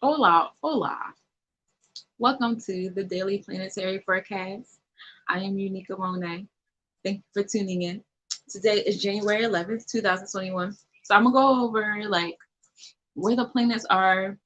Hola, hola. Welcome to the Daily Planetary Forecast. I am Unica Monet. Thank you for tuning in. Today is January 11th, 2021. So I'm gonna go over like where the planets are,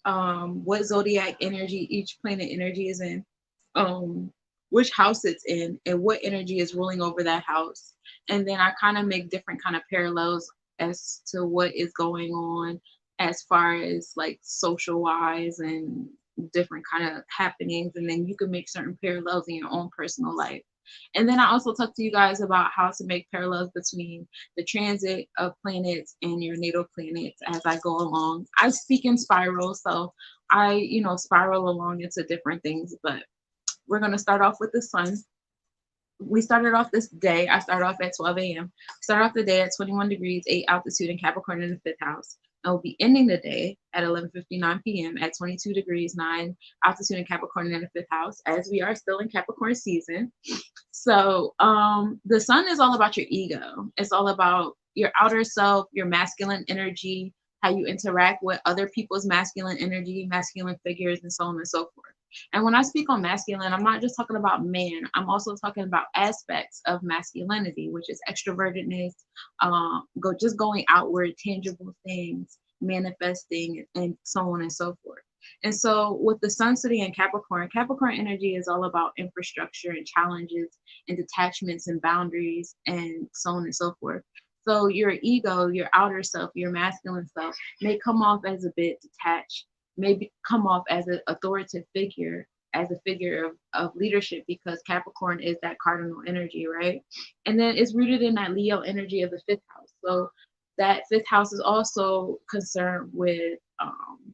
what zodiac energy each planet energy is in, um, which house it's in, and what energy is ruling over that house. And then I kind of make different kind of parallels as to what is going on as far as like social wise and different kind of happenings. And then you can make certain parallels in your own personal life. And then I also talk to you guys about how to make parallels between the transit of planets and your natal planets as I go along. I speak in spirals, so I spiral along into different things, but we're going to start off with the sun. We started off this day. I started off at 12 a.m. Start off the day at 21 degrees, 8 altitude in Capricorn in the fifth house. And we'll be ending the day at 11:59 p.m. at 22 degrees, 9 altitude in Capricorn in the fifth house, as we are still in Capricorn season. So the sun is all about your ego. It's all about your outer self, your masculine energy, how you interact with other people's masculine energy, masculine figures, and so on and so forth. And when I speak on masculine, I'm not just talking about man. I'm also talking about aspects of masculinity, which is extrovertedness, just going outward, tangible things, manifesting, and so on and so forth. And so, with the sun sitting in Capricorn, Capricorn energy is all about infrastructure and challenges and detachments and boundaries and so on and so forth. So, your ego, your outer self, your masculine self may come off as a bit detached, maybe come off as an authoritative figure, as a figure of leadership, because Capricorn is that cardinal energy, right? And then it's rooted in that Leo energy of the fifth house. So that fifth house is also concerned with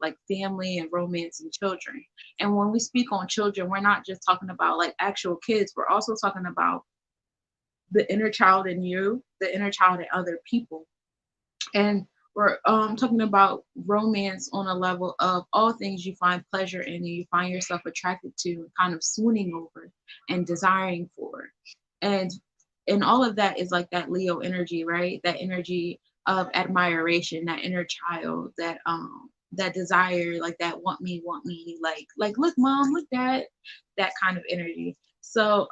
like family and romance and children. And when we speak on children, we're not just talking about like actual kids, we're also talking about the inner child in you, the inner child in other people. And we're talking about romance on a level of all things you find pleasure in and you find yourself attracted to and kind of swooning over and desiring for. And all of that is like that Leo energy, right? That energy of admiration, that inner child, that desire, like that want me, like look, mom, look, that kind of energy. So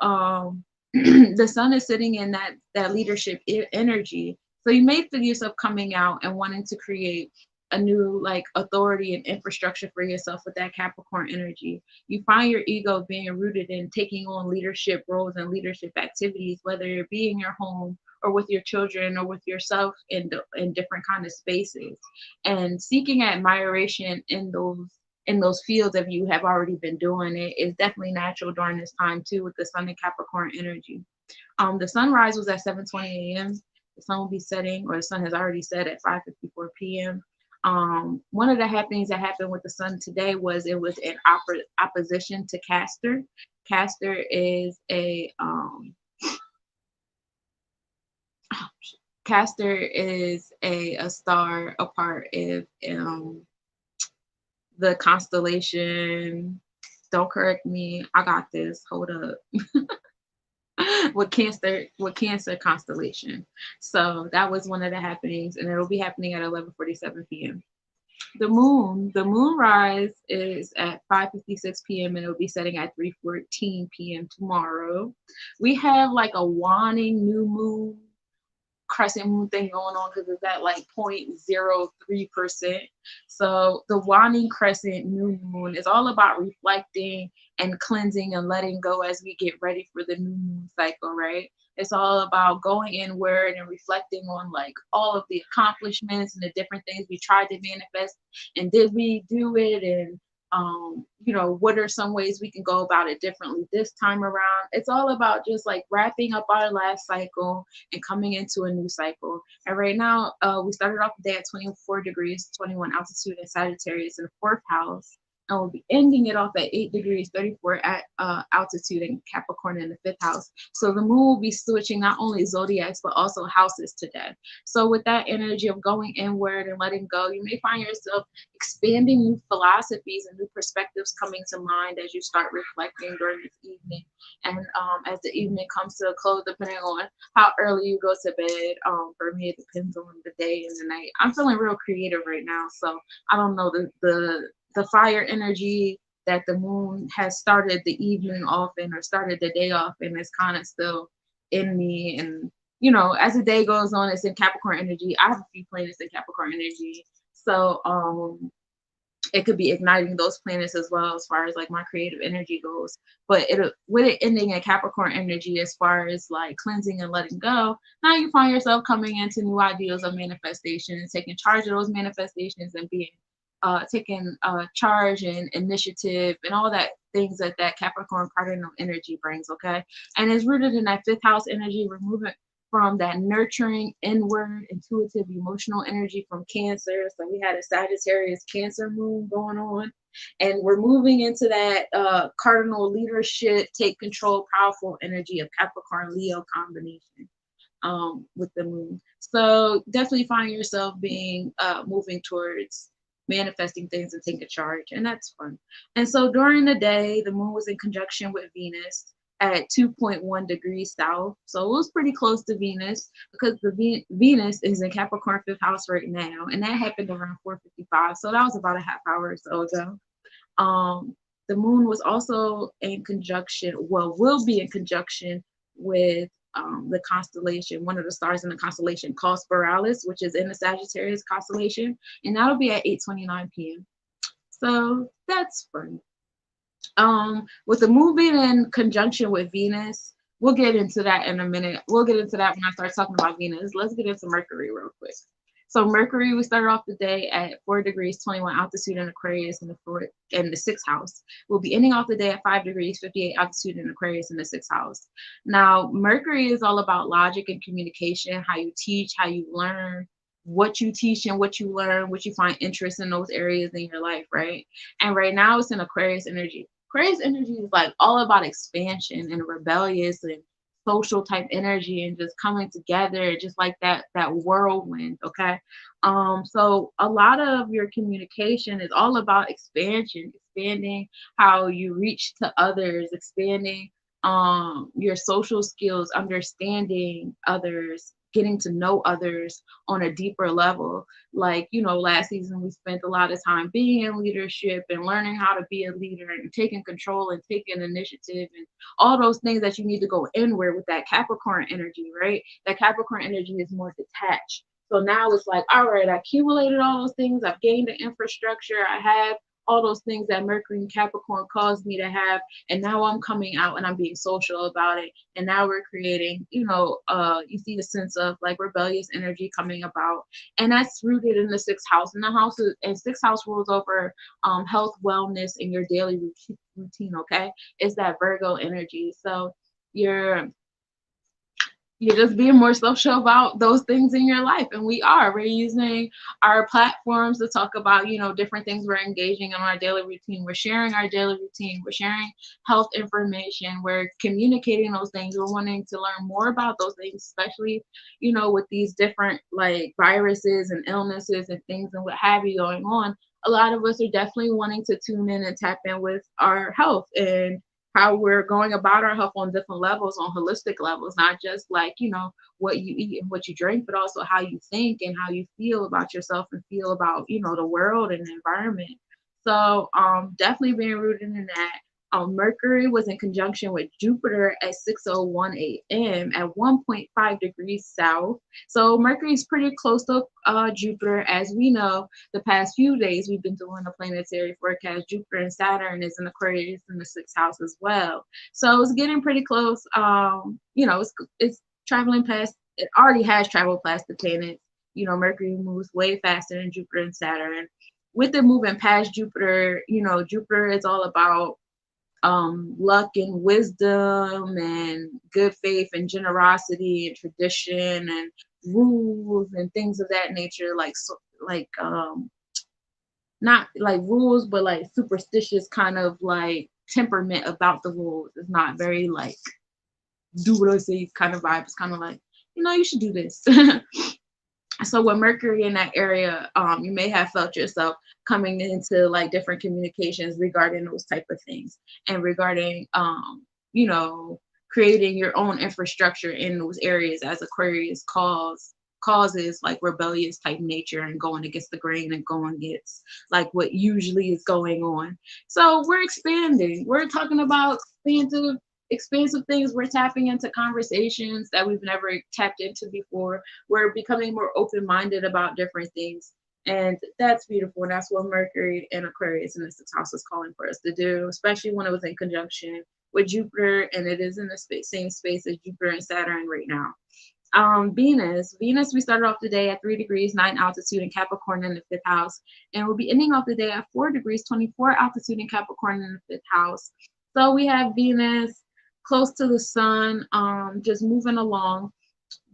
the sun is sitting in that leadership energy, so you may feel yourself coming out and wanting to create a new like authority and infrastructure for yourself with that Capricorn energy. You find your ego being rooted in taking on leadership roles and leadership activities, whether it be in your home or with your children or with yourself in different kind of spaces, and seeking admiration in those fields if you have already been doing it is definitely natural during this time too, with the sun and Capricorn energy. The sunrise was at 7:20 a.m. The sun will be setting, or the sun has already set at 5:54 p.m. One of the happenings that happened with the sun today was it was in opposition to Castor. Castor is a star, a part of the constellation. Don't correct me. I got this. Hold up. With Cancer constellation. So that was one of the happenings, and it'll be happening at 11:47 p.m. The moon rise is at 5:56 p.m. and it'll be setting at 3:14 p.m. tomorrow. We have like a waning new moon, crescent moon thing going on because it's at like 0.03%. So the waning crescent new moon is all about reflecting and cleansing and letting go as we get ready for the new moon cycle, right? It's all about going inward and reflecting on like all of the accomplishments and the different things we tried to manifest, and did we do it, and what are some ways we can go about it differently this time around. It's all about just like wrapping up our last cycle and coming into a new cycle. And right now, we started off the day at 24 degrees, 21 altitude in Sagittarius in the fourth house. and we'll be ending it off at 8 degrees 34 at altitude in Capricorn in the fifth house. So the moon will be switching not only zodiacs but also houses today. So with that energy of going inward and letting go, you may find yourself expanding new philosophies and new perspectives coming to mind as you start reflecting during this evening. And as the evening comes to a close, depending on how early you go to bed, for me it depends on the day and the night. I'm feeling real creative right now, so I don't know, the fire energy that the moon has started the evening off in or started the day off and is kind of still in me. And as the day goes on, it's in Capricorn energy. I have a few planets in Capricorn energy, so it could be igniting those planets as well as far as like my creative energy goes. But it with it ending in Capricorn energy as far as like cleansing and letting go, now you find yourself coming into new ideas of manifestation and taking charge of those manifestations and being taking charge and initiative and all that things that Capricorn cardinal energy brings. Okay, and it's rooted in that fifth house energy. We're moving from that nurturing, inward, intuitive, emotional energy from Cancer. So we had a Sagittarius Cancer moon going on, and we're moving into that cardinal leadership, take control, powerful energy of Capricorn Leo combination with the moon. So definitely find yourself being moving towards manifesting things and taking charge, and that's fun. And so during the day, the moon was in conjunction with Venus at 2.1 degrees south. So it was pretty close to Venus because the Venus is in Capricorn fifth house right now, and that happened around 4:55. So that was about a half hour or so ago. The moon was also in conjunction, well, will be in conjunction with the constellation, one of the stars in the constellation called Spiralis, which is in the Sagittarius constellation, and that'll be at 8:29 p.m. So that's fun. With the moon being in conjunction with Venus, we'll get into that in a minute. We'll get into that when I start talking about Venus. Let's get into Mercury real quick. So Mercury, we started off the day at 4 degrees 21 altitude in Aquarius in the sixth house. We'll be ending off the day at 5 degrees 58 altitude in Aquarius in the sixth house. Now, Mercury is all about logic and communication, how you teach, how you learn, what you teach and what you learn, what you find interest in those areas in your life, right? And right now it's in Aquarius energy. Aquarius energy is like all about expansion and rebellious and social type energy and just coming together, just like that whirlwind. Okay, so a lot of your communication is all about expansion, expanding how you reach to others, expanding your social skills, understanding others, getting to know others on a deeper level. Like, last season we spent a lot of time being in leadership and learning how to be a leader and taking control and taking initiative and all those things that you need to go inward with that Capricorn energy, right? That Capricorn energy is more detached. So now it's like, all right, I accumulated all those things, I've gained the infrastructure, I have all those things that Mercury and Capricorn caused me to have, and now I'm coming out and I'm being social about it. And now we're creating, you see the sense of like rebellious energy coming about, and that's rooted in the sixth house. And the house is, and sixth house rules over health, wellness, and your daily routine. Okay, it's that Virgo energy. So you're just being more social about those things in your life. And we're using our platforms to talk about, different things we're engaging in our daily routine. We're sharing our daily routine. We're sharing health information. We're communicating those things. We're wanting to learn more about those things, especially, with these different like viruses and illnesses and things and what have you going on. A lot of us are definitely wanting to tune in and tap in with our health and how we're going about our health on different levels, on holistic levels, not just like, what you eat and what you drink, but also how you think and how you feel about yourself and feel about, the world and the environment. So definitely being rooted in that. Mercury was in conjunction with Jupiter at 6:01 a.m. at 1.5 degrees south. So Mercury is pretty close to Jupiter. As we know, the past few days we've been doing a planetary forecast. Jupiter and Saturn is in Aquarius in the sixth house as well. So it's getting pretty close. It's traveling past. It already has traveled past the planets. Mercury moves way faster than Jupiter and Saturn. With it moving past Jupiter, Jupiter is all about luck and wisdom and good faith and generosity and tradition and rules and things of that nature, like not like rules, but like superstitious kind of like temperament about the rules. It's not very like do what I say kind of vibe. It's kind of like, you should do this. So with Mercury in that area, you may have felt yourself coming into like different communications regarding those type of things, and regarding you know creating your own infrastructure in those areas, as Aquarius causes like rebellious type nature and going against the grain and going against like what usually is going on. So we're expanding. We're talking about expansive things. We're tapping into conversations that we've never tapped into before. We're becoming more open-minded about different things, and that's beautiful. And that's what Mercury and Aquarius in the sixth house is calling for us to do, especially when it was in conjunction with Jupiter, and it is in the same space as Jupiter and Saturn right now. Venus, we started off the day at 3 degrees 9 altitude in Capricorn in the fifth house, and we'll be ending off the day at 4 degrees 24 altitude in Capricorn in the fifth house. So we have Venus close to the sun, just moving along.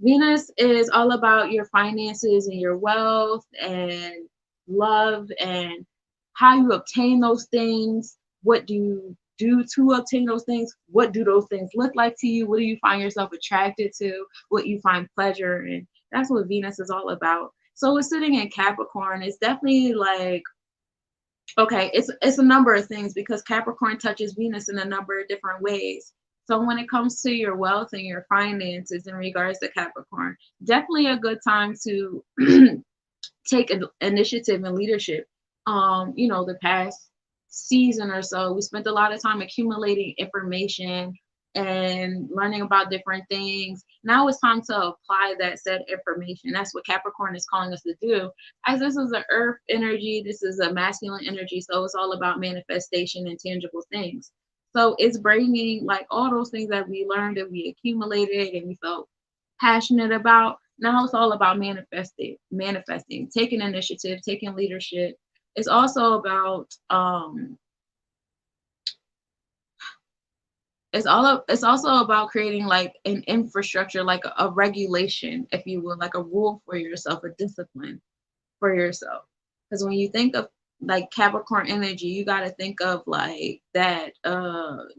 Venus is all about your finances and your wealth and love and how you obtain those things. What do you do to obtain those things? What do those things look like to you? What do you find yourself attracted to? What you find pleasure in? That's what Venus is all about. So it's sitting in Capricorn. It's definitely like, okay, it's a number of things, because Capricorn touches Venus in a number of different ways. So when it comes to your wealth and your finances in regards to Capricorn, definitely a good time to take initiative and leadership. The past season or so, we spent a lot of time accumulating information and learning about different things. Now it's time to apply that said information. That's what Capricorn is calling us to do. As this is an earth energy, this is a masculine energy, so it's all about manifestation and tangible things. So it's bringing like all those things that we learned and we accumulated and we felt passionate about. Now it's all about manifesting, taking initiative, taking leadership. It's also about it's also about creating like an infrastructure, like a regulation, if you will, like a rule for yourself, a discipline for yourself. Because when you think of like Capricorn energy, you got to think of like that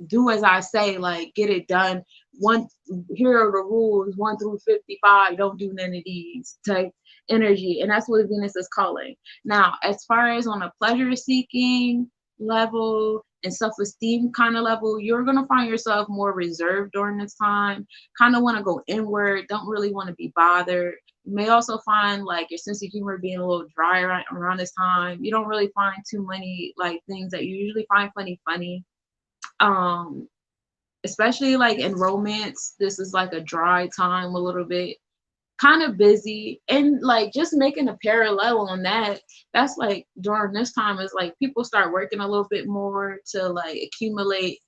do as I say, like get it done. One, here are the rules 1 through 55, don't do none of these type energy. And that's what Venus is calling. Now, as far as on a pleasure seeking level and self-esteem kind of level, you're going to find yourself more reserved during this time, kind of want to go inward, don't really want to be bothered. You may also find like your sense of humor being a little dry around this time. You don't really find too many like things that you usually find funny. Um, Especially like in romance, this is like a dry time a little bit, kind of busy. And like just making a parallel on that, that's like during this time is like people start working a little bit more to like accumulate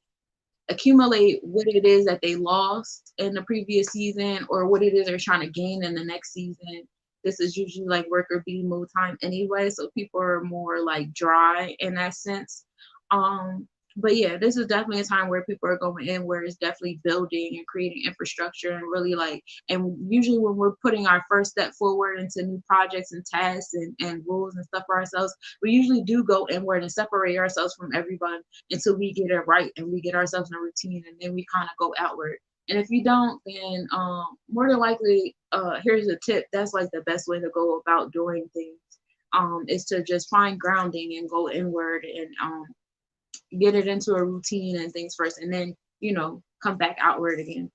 what it is that they lost in the previous season, or what it is they're trying to gain in the next season. This is usually like work or be mode time anyway, so people are more like dry in that sense. But yeah, this is definitely a time where people are going in, where it's definitely building and creating infrastructure and really like, and usually when we're putting our first step forward into new projects and tasks and rules and stuff for ourselves, we usually do go inward and separate ourselves from everyone until we get it right and we get ourselves in a routine, and then we kind of go outward. And if you don't, then more than likely, here's a tip. That's like the best way to go about doing things, is to just find grounding and go inward and get it into a routine and things first, and then come back outward again.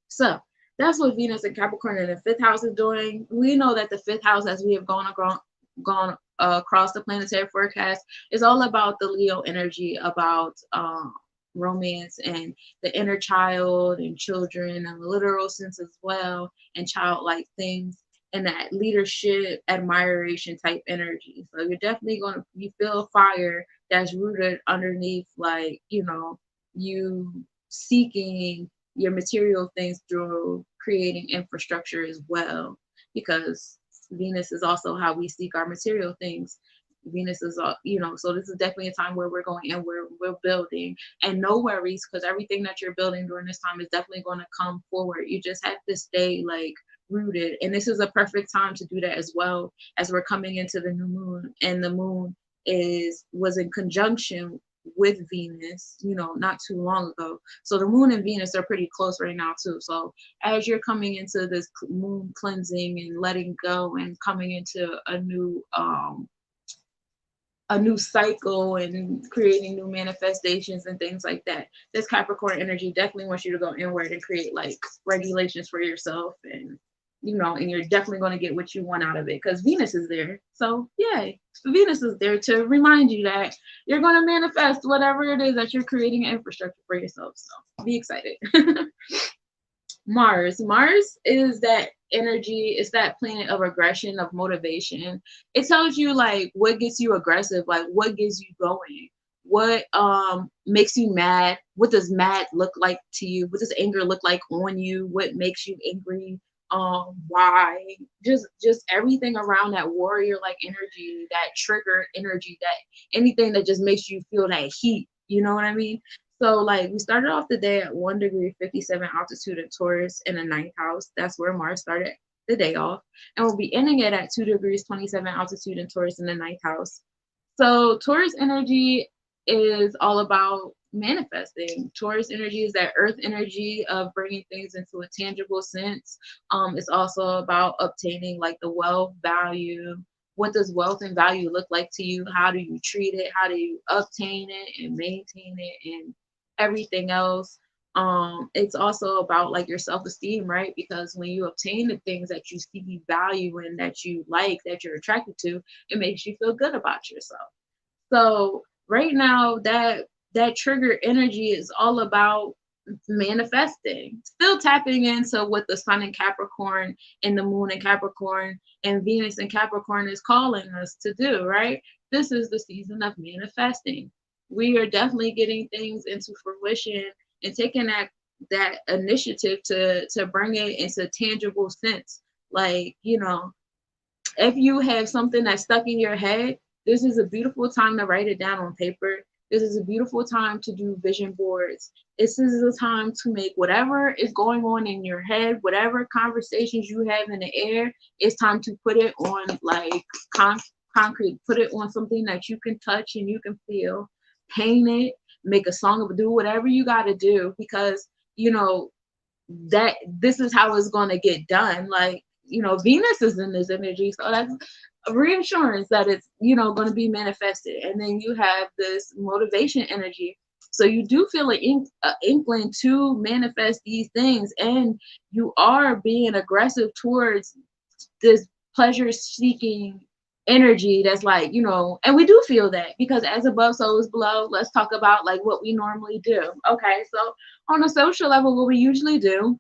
So that's what Venus and Capricorn in the fifth house is doing. We know that the fifth house, as we have gone across the planetary forecast, is all about the Leo energy, about romance and the inner child and children in a literal sense as well, and childlike things, and that leadership, admiration type energy. So you're definitely you feel fire that's rooted underneath, like, you seeking your material things through creating infrastructure as well, because Venus is also how we seek our material things. Venus is, so this is definitely a time where we're going and we're building, and no worries, because everything that you're building during this time is definitely going to come forward. You just have to stay like rooted, and this is a perfect time to do that as well, as we're coming into the new moon, and the moon was in conjunction with Venus, not too long ago. So the moon and Venus are pretty close right now too. So as you're coming into this moon cleansing and letting go and coming into a new cycle and creating new manifestations and things like that, this Capricorn energy definitely wants you to go inward and create like regulations for yourself, and and you're definitely going to get what you want out of it because Venus is there. So yay, Venus is there to remind you that you're going to manifest whatever it is that you're creating an infrastructure for yourself. So be excited. Mars is that energy. It's that planet of aggression, of motivation. It tells you like what gets you aggressive, like what gets you going, what makes you mad, what does mad look like to you, what does anger look like on you, what makes you angry, why, just everything around that warrior like energy, that trigger energy, that anything that just makes you feel that heat, you know what I mean? So like we started off the day at 1 degree 57 altitude in Taurus in the ninth house. That's where Mars started the day off. And we'll be ending it at 2 degrees 27 altitude in Taurus in the ninth house. So Taurus energy is all about manifesting. Taurus energy is that earth energy of bringing things into a tangible sense. It's also about obtaining like the wealth value. What does wealth and value look like to you? How do you treat it? How do you obtain it and maintain it and everything else? It's also about like your self-esteem, right? Because when you obtain the things that you see value in, that you like, that you're attracted to, it makes you feel good about yourself. So right now that trigger energy is all about manifesting, still tapping into what the sun in Capricorn and the moon in Capricorn and Venus in Capricorn is calling us to do, right? This is the season of manifesting. We are definitely getting things into fruition and taking that initiative to bring it into tangible sense. Like, if you have something that's stuck in your head, this is a beautiful time to write it down on paper. This is a beautiful time to do vision boards. This is a time to make whatever is going on in your head, whatever conversations you have in the air, it's time to put it on like concrete, put it on something that you can touch and you can feel, paint it, make a song, do whatever you got to do, because, that this is how it's going to get done. Like, Venus is in this energy, so that's a reassurance that it's, going to be manifested. And then you have this motivation energy, so you do feel an inkling to manifest these things, and you are being aggressive towards this pleasure seeking energy that's like, and we do feel that, because as above so is below. Let's talk about like what we normally do. Okay, so on a social level, what we usually do,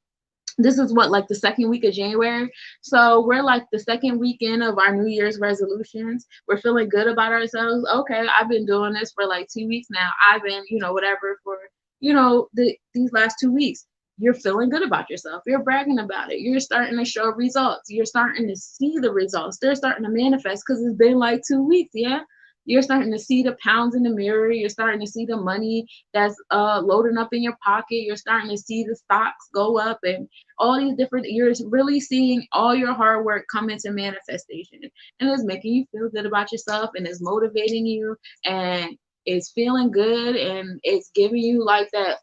this is what, like the second week of January. So we're like the second weekend of our New Year's resolutions. We're feeling good about ourselves. Okay, I've been doing this for like 2 weeks now. I've been, whatever for, these last 2 weeks. You're feeling good about yourself. You're bragging about it. You're starting to show results. You're starting to see the results. They're starting to manifest because it's been like 2 weeks. Yeah. You're starting to see the pounds in the mirror. You're starting to see the money that's loading up in your pocket. You're starting to see the stocks go up and all these different, you're really seeing all your hard work come into manifestation. And it's making you feel good about yourself, and it's motivating you, and it's feeling good, and it's giving you like that,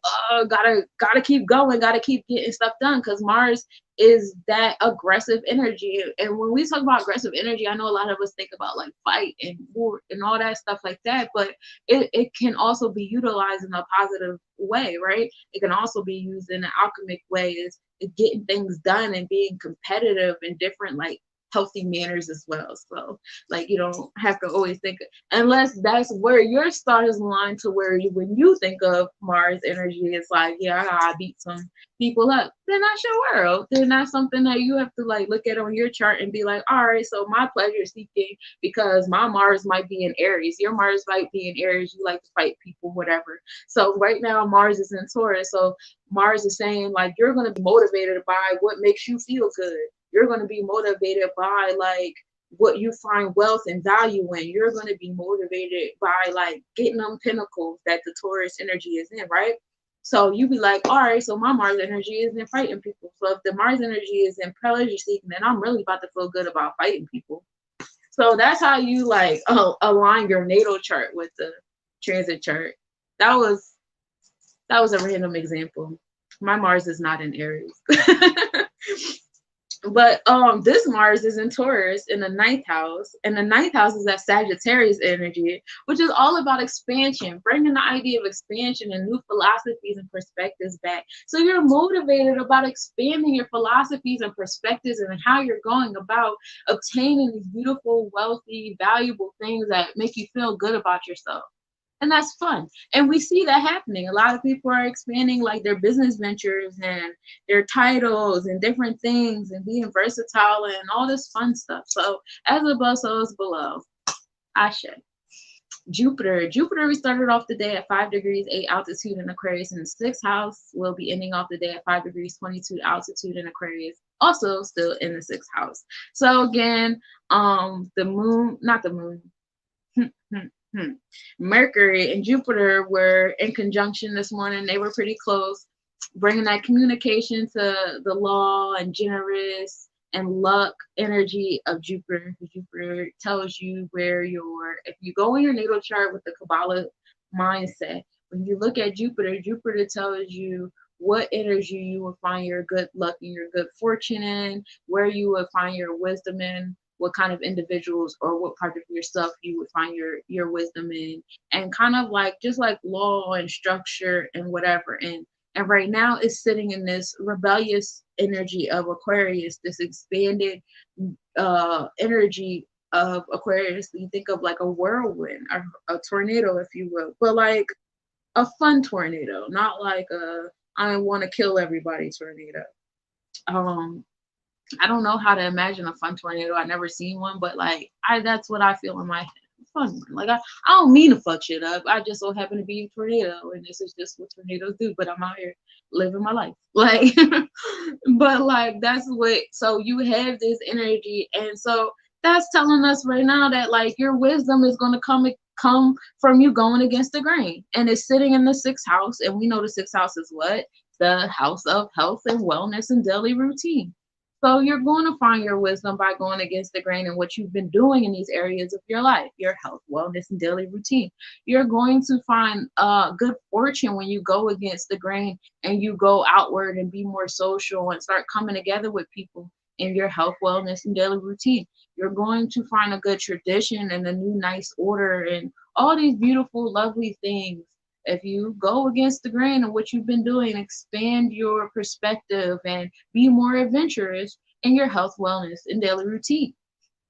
gotta keep going, gotta keep getting stuff done, because Mars is that aggressive energy. And when we talk about aggressive energy, I know a lot of us think about like fight and war and all that stuff like that, but it can also be utilized in a positive way, right? It can also be used in an alchemic way, is getting things done and being competitive in different like healthy manners as well. So like, you don't have to always think, unless that's where your stars align to where when you think of Mars energy, it's like, yeah, I gotta beat some people up. Then that's your world. Then that's something that you have to like look at on your chart and be like, all right, so my pleasure seeking, because my Mars might be in Aries, your Mars might be in Aries, you like to fight people, whatever. So right now Mars is in Taurus, so Mars is saying like, you're going to be motivated by what makes you feel good. You're going to be motivated by like what you find wealth and value in. You're going to be motivated by like getting them pinnacles that the Taurus energy is in, right? So you be like, all right, so my Mars energy is in fighting people. So if the Mars energy is in pleasure seeking, then I'm really about to feel good about fighting people. So that's how you like align your natal chart with the transit chart. That was a random example. My Mars is not in Aries. But this Mars is in Taurus in the ninth house, and the ninth house is that Sagittarius energy, which is all about expansion, bringing the idea of expansion and new philosophies and perspectives back. So you're motivated about expanding your philosophies and perspectives and how you're going about obtaining these beautiful, wealthy, valuable things that make you feel good about yourself. And that's fun. And we see that happening. A lot of people are expanding like their business ventures and their titles and different things and being versatile and all this fun stuff. So as above, so is below. Ashe. Jupiter, we started off the day at 5 degrees, 8 altitude in Aquarius in the sixth house. We'll be ending off the day at 5 degrees, 22 altitude in Aquarius, also still in the sixth house. So again, the moon, not the moon. Mercury and Jupiter were in conjunction this morning. They were pretty close, bringing that communication to the law and generous and luck energy of Jupiter. Jupiter tells you where if you go in your natal chart with the Kabbalah mindset, when you look at Jupiter, Jupiter tells you what energy you will find your good luck and your good fortune in, where you will find your wisdom in, what kind of individuals or what part of yourself you would find your wisdom in, and kind of like just like law and structure and whatever. And right now it's sitting in this rebellious energy of Aquarius, this expanded energy of Aquarius. You think of like a whirlwind, a tornado, if you will, but like a fun tornado, not like a I want to kill everybody tornado. I don't know how to imagine a fun tornado. I've never seen one, but like that's what I feel in my head. Fun one. Like I don't mean to fuck shit up. I just so happen to be a tornado, and this is just what tornadoes do. But I'm out here living my life. Like, but like that's what. So you have this energy, and so that's telling us right now that like your wisdom is going to come from you going against the grain, and it's sitting in the sixth house, and we know the sixth house is what? The house of health and wellness and daily routine. So you're going to find your wisdom by going against the grain and what you've been doing in these areas of your life, your health, wellness, and daily routine. You're going to find good fortune when you go against the grain and you go outward and be more social and start coming together with people in your health, wellness, and daily routine. You're going to find a good tradition and a new nice order and all these beautiful, lovely things. If you go against the grain of what you've been doing, expand your perspective and be more adventurous in your health, wellness, and daily routine.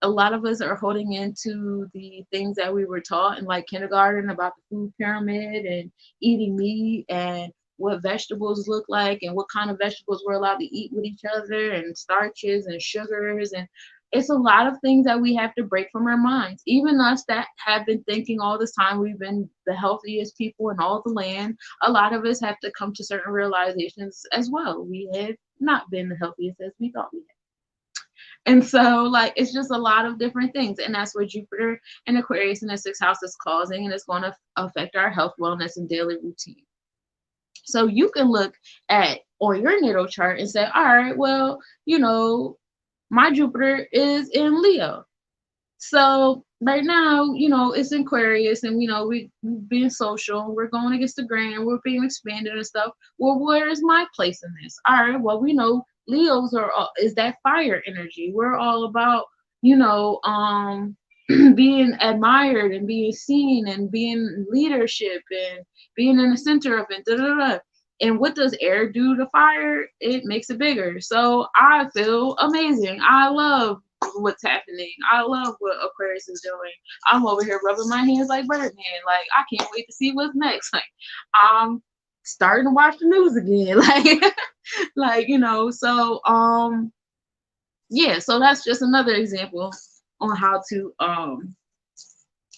A lot of us are holding into the things that we were taught in like kindergarten about the food pyramid and eating meat and what vegetables look like and what kind of vegetables we're allowed to eat with each other and starches and sugars. And it's a lot of things that we have to break from our minds. Even us that have been thinking all this time we've been the healthiest people in all the land, a lot of us have to come to certain realizations as well. We have not been the healthiest as we thought we had. And so like it's just a lot of different things. And that's what Jupiter and Aquarius in the sixth house is causing, and it's going to affect our health, wellness, and daily routine. So you can look at on your natal chart and say, all right, well, my Jupiter is in Leo. So right now, it's in Aquarius, and we're being social, we're going against the grain, we're being expanded and stuff. Well, where is my place in this? All right, well, we know Leos is that fire energy. We're all about, being admired and being seen and being leadership and being in the center of it. Da, da, da. And what does air do to fire? It makes it bigger. So I feel amazing. I love what's happening. I love what Aquarius is doing. I'm over here rubbing my hands like Birdman. Like, I can't wait to see what's next. Like, I'm starting to watch the news again. So yeah, so that's just another example on how to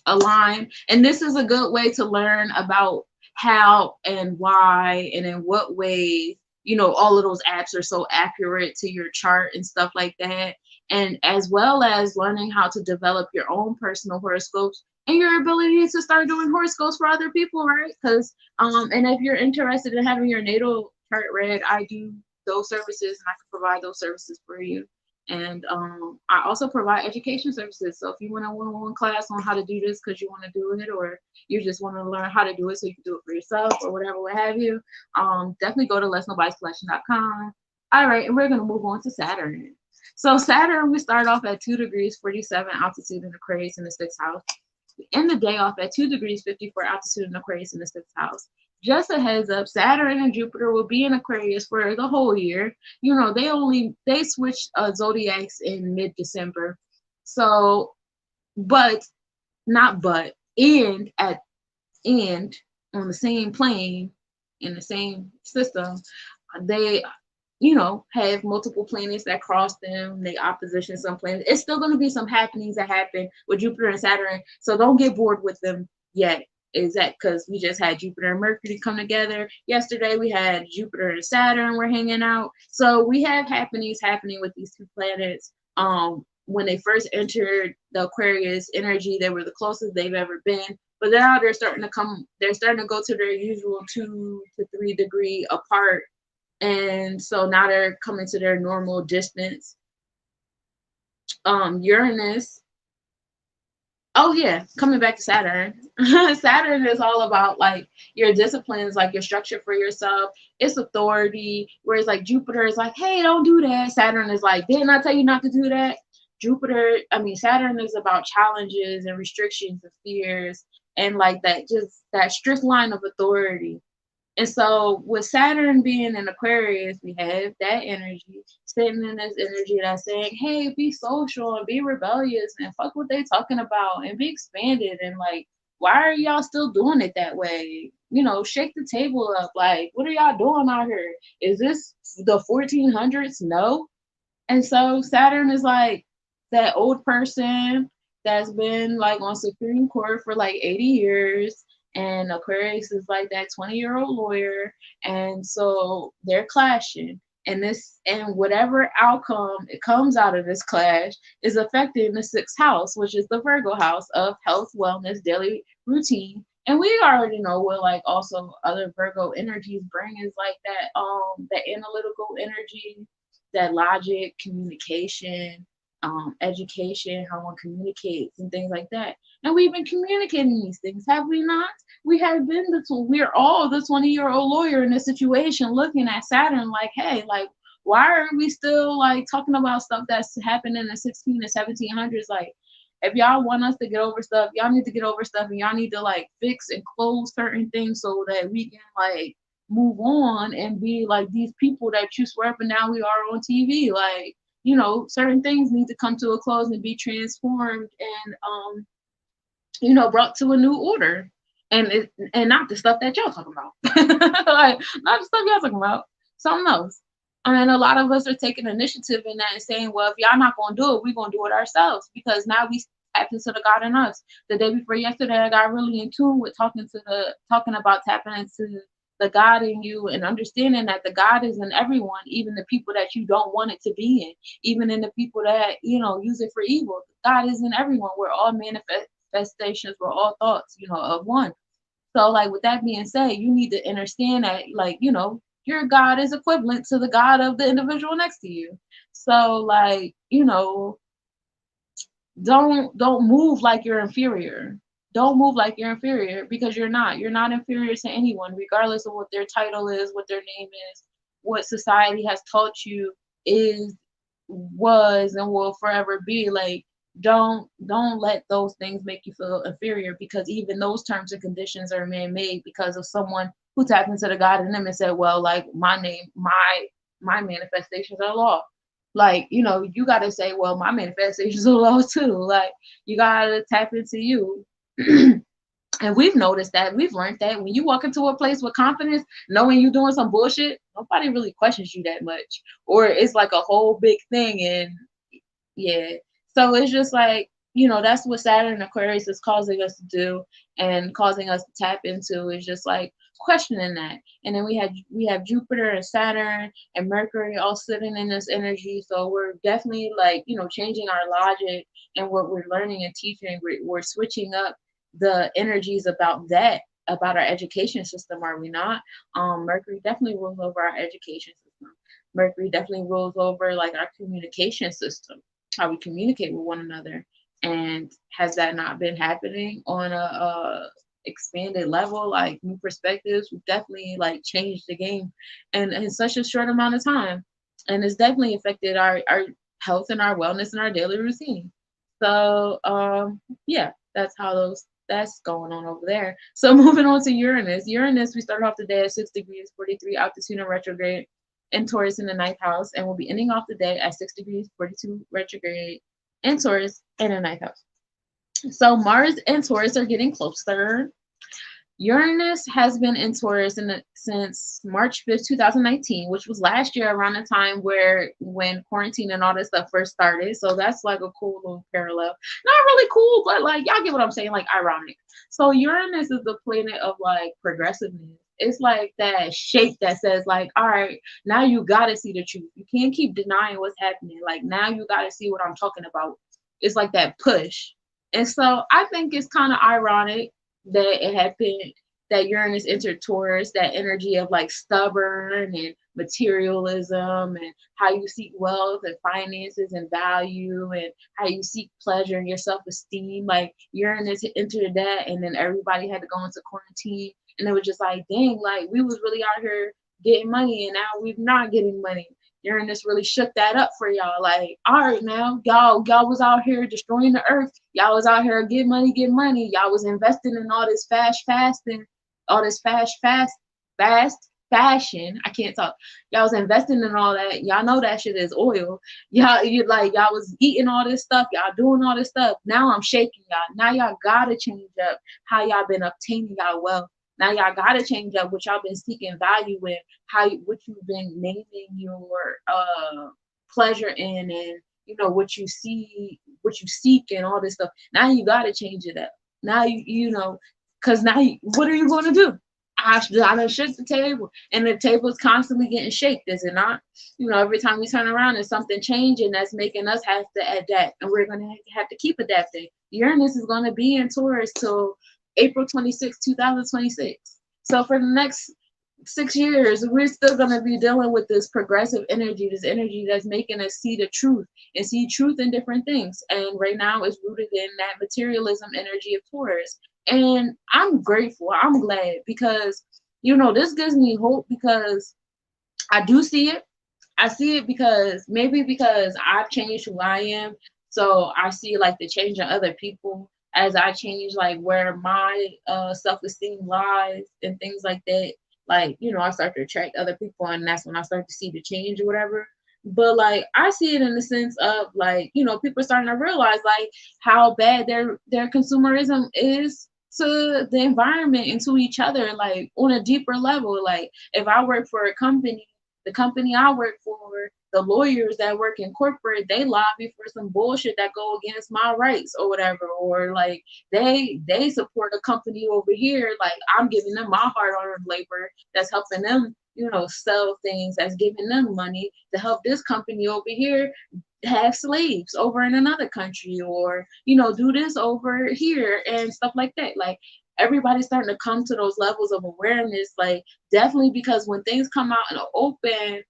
align. And this is a good way to learn about how and why and in what ways all of those apps are so accurate to your chart and stuff like that, and as well as learning how to develop your own personal horoscopes and your ability to start doing horoscopes for other people, right? Because and if you're interested in having your natal chart read, I do those services and I can provide those services for you. And I also provide education services. So if you want a one-on-one class on how to do this because you want to do it, or you just want to learn how to do it so you can do it for yourself or whatever, what have you, definitely go to letsnobodycollection.com. All right, and we're going to move on to Saturn. So Saturn, we start off at 2 degrees 47 altitude in Aquarius in the sixth house. We end the day off at 2 degrees 54 altitude in Aquarius in the sixth house. Just a heads up, Saturn and Jupiter will be in Aquarius for the whole year. You know, they switched zodiacs in mid-December. So, but not but and on the same plane in the same system, they have multiple planets that cross them, they opposition some planets. It's still going to be some happenings that happen with Jupiter and Saturn, so don't get bored with them yet. Is that because we just had Jupiter and Mercury come together yesterday? We had Jupiter and Saturn were hanging out, so we have happenings happening with these two planets. When they first entered the Aquarius energy, they were the closest they've ever been, but now they're starting to go to their usual 2 to 3 degree apart, and so now they're coming to their normal distance. Uranus. Oh yeah, coming back to Saturn. Saturn is all about like your disciplines, like your structure for yourself. It's authority. Whereas like Jupiter is like, hey, don't do that. Saturn is like, didn't I tell you not to do that? Saturn is about challenges and restrictions and fears and like that strict line of authority. And so with Saturn being in Aquarius, we have that energy sitting in this energy that's saying, hey, be social and be rebellious and fuck what they talking about and be expanded, and like, why are y'all still doing it that way? Shake the table up. Like, what are y'all doing out here? Is this the 1400s? No. And so Saturn is like that old person that's been like on Supreme Court for like 80 years. And Aquarius is like that 20-year-old lawyer. And so they're clashing. And whatever outcome it comes out of this clash is affecting the sixth house, which is the Virgo house of health, wellness, daily routine. And we already know what like also other Virgo energies bring is like that analytical energy, that logic, communication, education, how one communicates, and things like that. And we've been communicating these things, have we not? We're all the 20-year-old lawyer in this situation looking at Saturn like, hey, like, why are we still like talking about stuff that's happened in the 16 and 1700s? Like, if y'all want us to get over stuff, y'all need to get over stuff, and y'all need to like fix and close certain things so that we can like move on and be like these people that you swear up and down we are on TV. Like, certain things need to come to a close and be transformed and brought to a new order. And not the stuff that y'all talking about. Like, not the stuff y'all talking about. Something else. And a lot of us are taking initiative in that and saying, well, if y'all not gonna do it, we're gonna do it ourselves, because now we tapped into the God in us. The day before yesterday, I got really in tune with talking about tapping into the God in you and understanding that the God is in everyone, even the people that you don't want it to be in, even in the people that use it for evil. God is in everyone. We're all manifestations. We're all thoughts, of one. So, like, with that being said, you need to understand that, like, your God is equivalent to the God of the individual next to you. So, like, don't move like you're inferior. Don't move like you're inferior, because you're not. You're not inferior to anyone, regardless of what their title is, what their name is, what society has taught you is, was, and will forever be. Like, don't let those things make you feel inferior, because even those terms and conditions are man-made because of someone who tapped into the God in them and said, well, like, my name, my manifestations are law. Like, you got to say, well, my manifestations are law too. Like, you got to tap into you. And we've noticed that, we've learned that when you walk into a place with confidence, knowing you're doing some bullshit, nobody really questions you that much, or it's like a whole big thing. And yeah, so it's just like, that's what Saturn and Aquarius is causing us to do and causing us to tap into, is just like questioning that. And then we have Jupiter and Saturn and Mercury all sitting in this energy, so we're definitely like, changing our logic and what we're learning and teaching. We're switching up the energies about our education system, are we not? Mercury definitely rules over our education system. Mercury definitely rules over like our communication system, how we communicate with one another. And has that not been happening on a expanded level, like new perspectives? We've definitely like changed the game and in such a short amount of time. And it's definitely affected our health and our wellness and our daily routine. So yeah, that's how that's going on over there. So moving on to Uranus. Uranus, we started off the day at 6 degrees 43 altitude in retrograde in Taurus in the ninth house, and we'll be ending off the day at 6 degrees 42 retrograde in Taurus in the ninth house. So Mars and Taurus are getting closer. Uranus has been in Taurus since March 5th, 2019, which was last year around the time when quarantine and all this stuff first started. So that's like a cool little parallel. Not really cool, but like y'all get what I'm saying, like ironic. So Uranus is the planet of like progressiveness. It's like that shape that says like, all right, now you gotta see the truth. You can't keep denying what's happening. Like now you gotta see what I'm talking about. It's like that push. And so I think it's kind of ironic that it happened, that Uranus entered Taurus, that energy of like stubborn and materialism and how you seek wealth and finances and value and how you seek pleasure and your self-esteem. Like Uranus entered that, and then everybody had to go into quarantine, and it was just like, dang, like we was really out here getting money and now we're not getting money. Uranus really shook that up for y'all. Like, all right, now y'all was out here destroying the earth. Y'all was out here get money, get money. Y'all was investing in all this fasting, all this fast fashion. I can't talk. Y'all was investing in all that. Y'all know that shit is oil. Y'all was eating all this stuff. Y'all doing all this stuff. Now I'm shaking y'all. Now y'all gotta change up how y'all been obtaining y'all wealth. Now y'all gotta change up what y'all been seeking value in, what you've been naming your pleasure in, and what you seek and all this stuff. Now you gotta change it up. Now because now what are you gonna do? I done shook the table, and the table's constantly getting shaken, is it not? Every time we turn around, there's something changing that's making us have to adapt, and we're gonna have to keep adapting. Uranus is gonna be in Taurus till April 26, 2026. So for the next 6 years, we're still going to be dealing with this progressive energy, this energy that's making us see the truth and see truth in different things. And right now it's rooted in that materialism energy of Taurus. And I'm grateful. I'm glad because, this gives me hope because I do see it. I see it because I've changed who I am. So I see like the change in other people as I change like where my self-esteem lies and things like that. Like, I start to attract other people, and that's when I start to see the change or whatever. But like I see it in the sense of like, people starting to realize like how bad their consumerism is to the environment and to each other, like on a deeper level. Like if I work for a company, the company I work for, the lawyers that work in corporate, they lobby for some bullshit that go against my rights or whatever, or like they support a company over here, like I'm giving them my hard-earned labor that's helping them, sell things, that's giving them money to help this company over here have slaves over in another country, or do this over here and stuff like that. Like everybody's starting to come to those levels of awareness, like definitely, because when things come out in the open,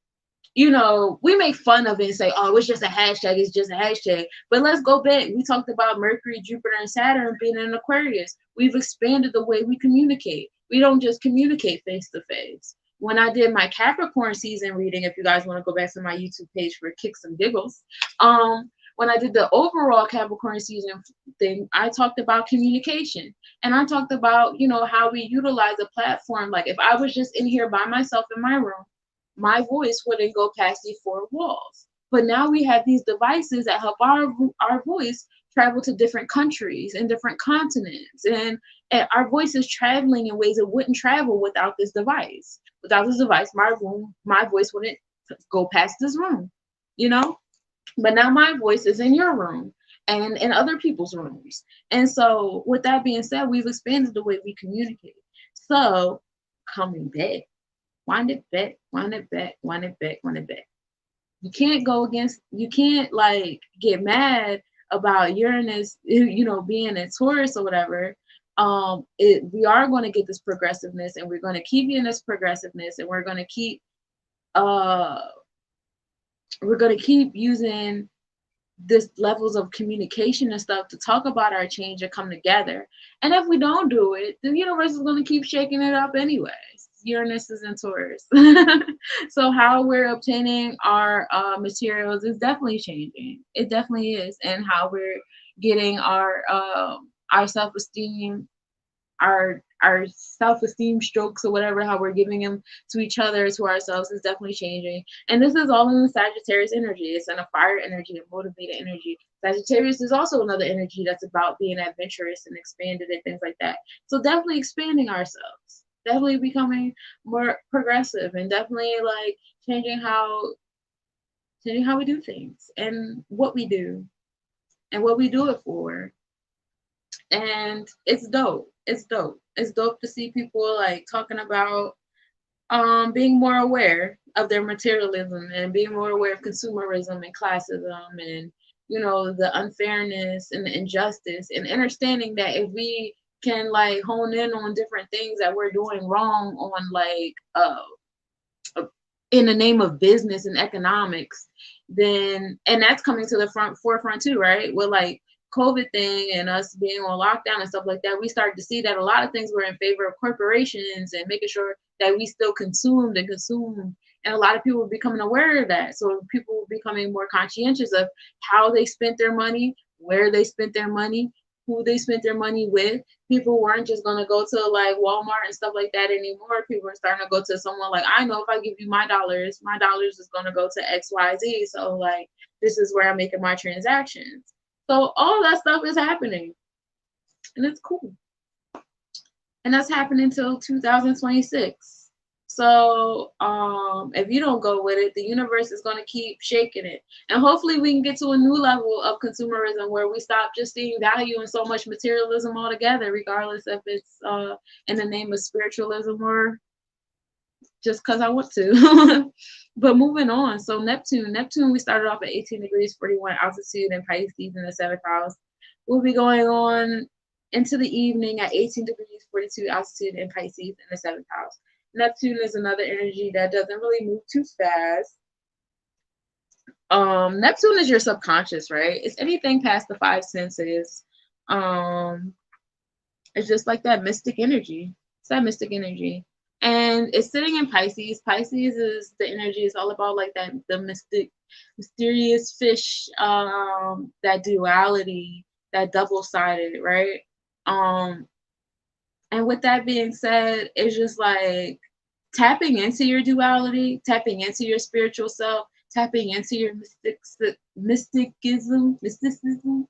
we make fun of it and say, oh, it's just a hashtag, it's just a hashtag. But let's go back. We talked about Mercury, Jupiter, and Saturn being in Aquarius. We've expanded the way we communicate. We don't just communicate face to face. When I did my Capricorn season reading, if you guys want to go back to my YouTube page for kicks and giggles, when I did the overall Capricorn season thing, I talked about communication. And I talked about, how we utilize a platform. Like if I was just in here by myself in my room, my voice wouldn't go past these four walls. But now we have these devices that help our voice travel to different countries and different continents. And our voice is traveling in ways it wouldn't travel without this device. Without this device, my voice wouldn't go past this room, But now my voice is in your room and in other people's rooms. And so with that being said, we've expanded the way we communicate. So coming back, wind it back. You can't like get mad about Uranus, being in Taurus or whatever. We are going to get this progressiveness, and we're going to keep in this progressiveness, and we're going to keep we're going to keep using this levels of communication and stuff to talk about our change and come together. And if we don't do it, the universe is going to keep shaking it up anyways. Uranus is in Taurus. So how we're obtaining our materials is definitely changing. It definitely is. And how we're getting our self-esteem, our self-esteem strokes or whatever, how we're giving them to each other, to ourselves, is definitely changing. And this is all in the Sagittarius energy. It's in a fire energy, a motivated energy. Sagittarius is also another energy that's about being adventurous and expanded and things like that. So definitely expanding ourselves, definitely becoming more progressive, and definitely like changing how we do things and what we do and what we do it for. And it's dope. It's dope. It's dope to see people like talking about being more aware of their materialism and being more aware of consumerism and classism and the unfairness and the injustice, and understanding that if we can like hone in on different things that we're doing wrong on like in the name of business and economics, then, and that's coming to the forefront too, right? With like COVID thing and us being on lockdown and stuff like that, we started to see that a lot of things were in favor of corporations and making sure that we still consumed and consumed. And a lot of people were becoming aware of that. So people were becoming more conscientious of how they spent their money, where they spent their money, who they spent their money with. People weren't just going to go to like Walmart and stuff like that anymore. People are starting to go to someone like, I know if I give you my dollars is going to go to XYZ. So like, this is where I'm making my transactions. So all that stuff is happening, and it's cool. And that's happening until 2026. So if you don't go with it, the universe is going to keep shaking it. And hopefully we can get to a new level of consumerism where we stop just seeing value in so much materialism altogether, regardless if it's in the name of spiritualism or just because I want to. But moving on. So Neptune, we started off at 18 degrees, 41 altitude in Pisces in the 7th house. We'll be going on into the evening at 18 degrees, 42 altitude in Pisces in the 7th house. Neptune is another energy that doesn't really move too fast. Neptune is your subconscious, right? It's anything past the five senses. It's just like that mystic energy. It's that mystic energy. And it's sitting in Pisces. Pisces is the energy. It's all about like that, the mysterious fish, that duality, that double-sided, right? And with that being said, it's just like tapping into your duality, tapping into your spiritual self, tapping into your mysticism.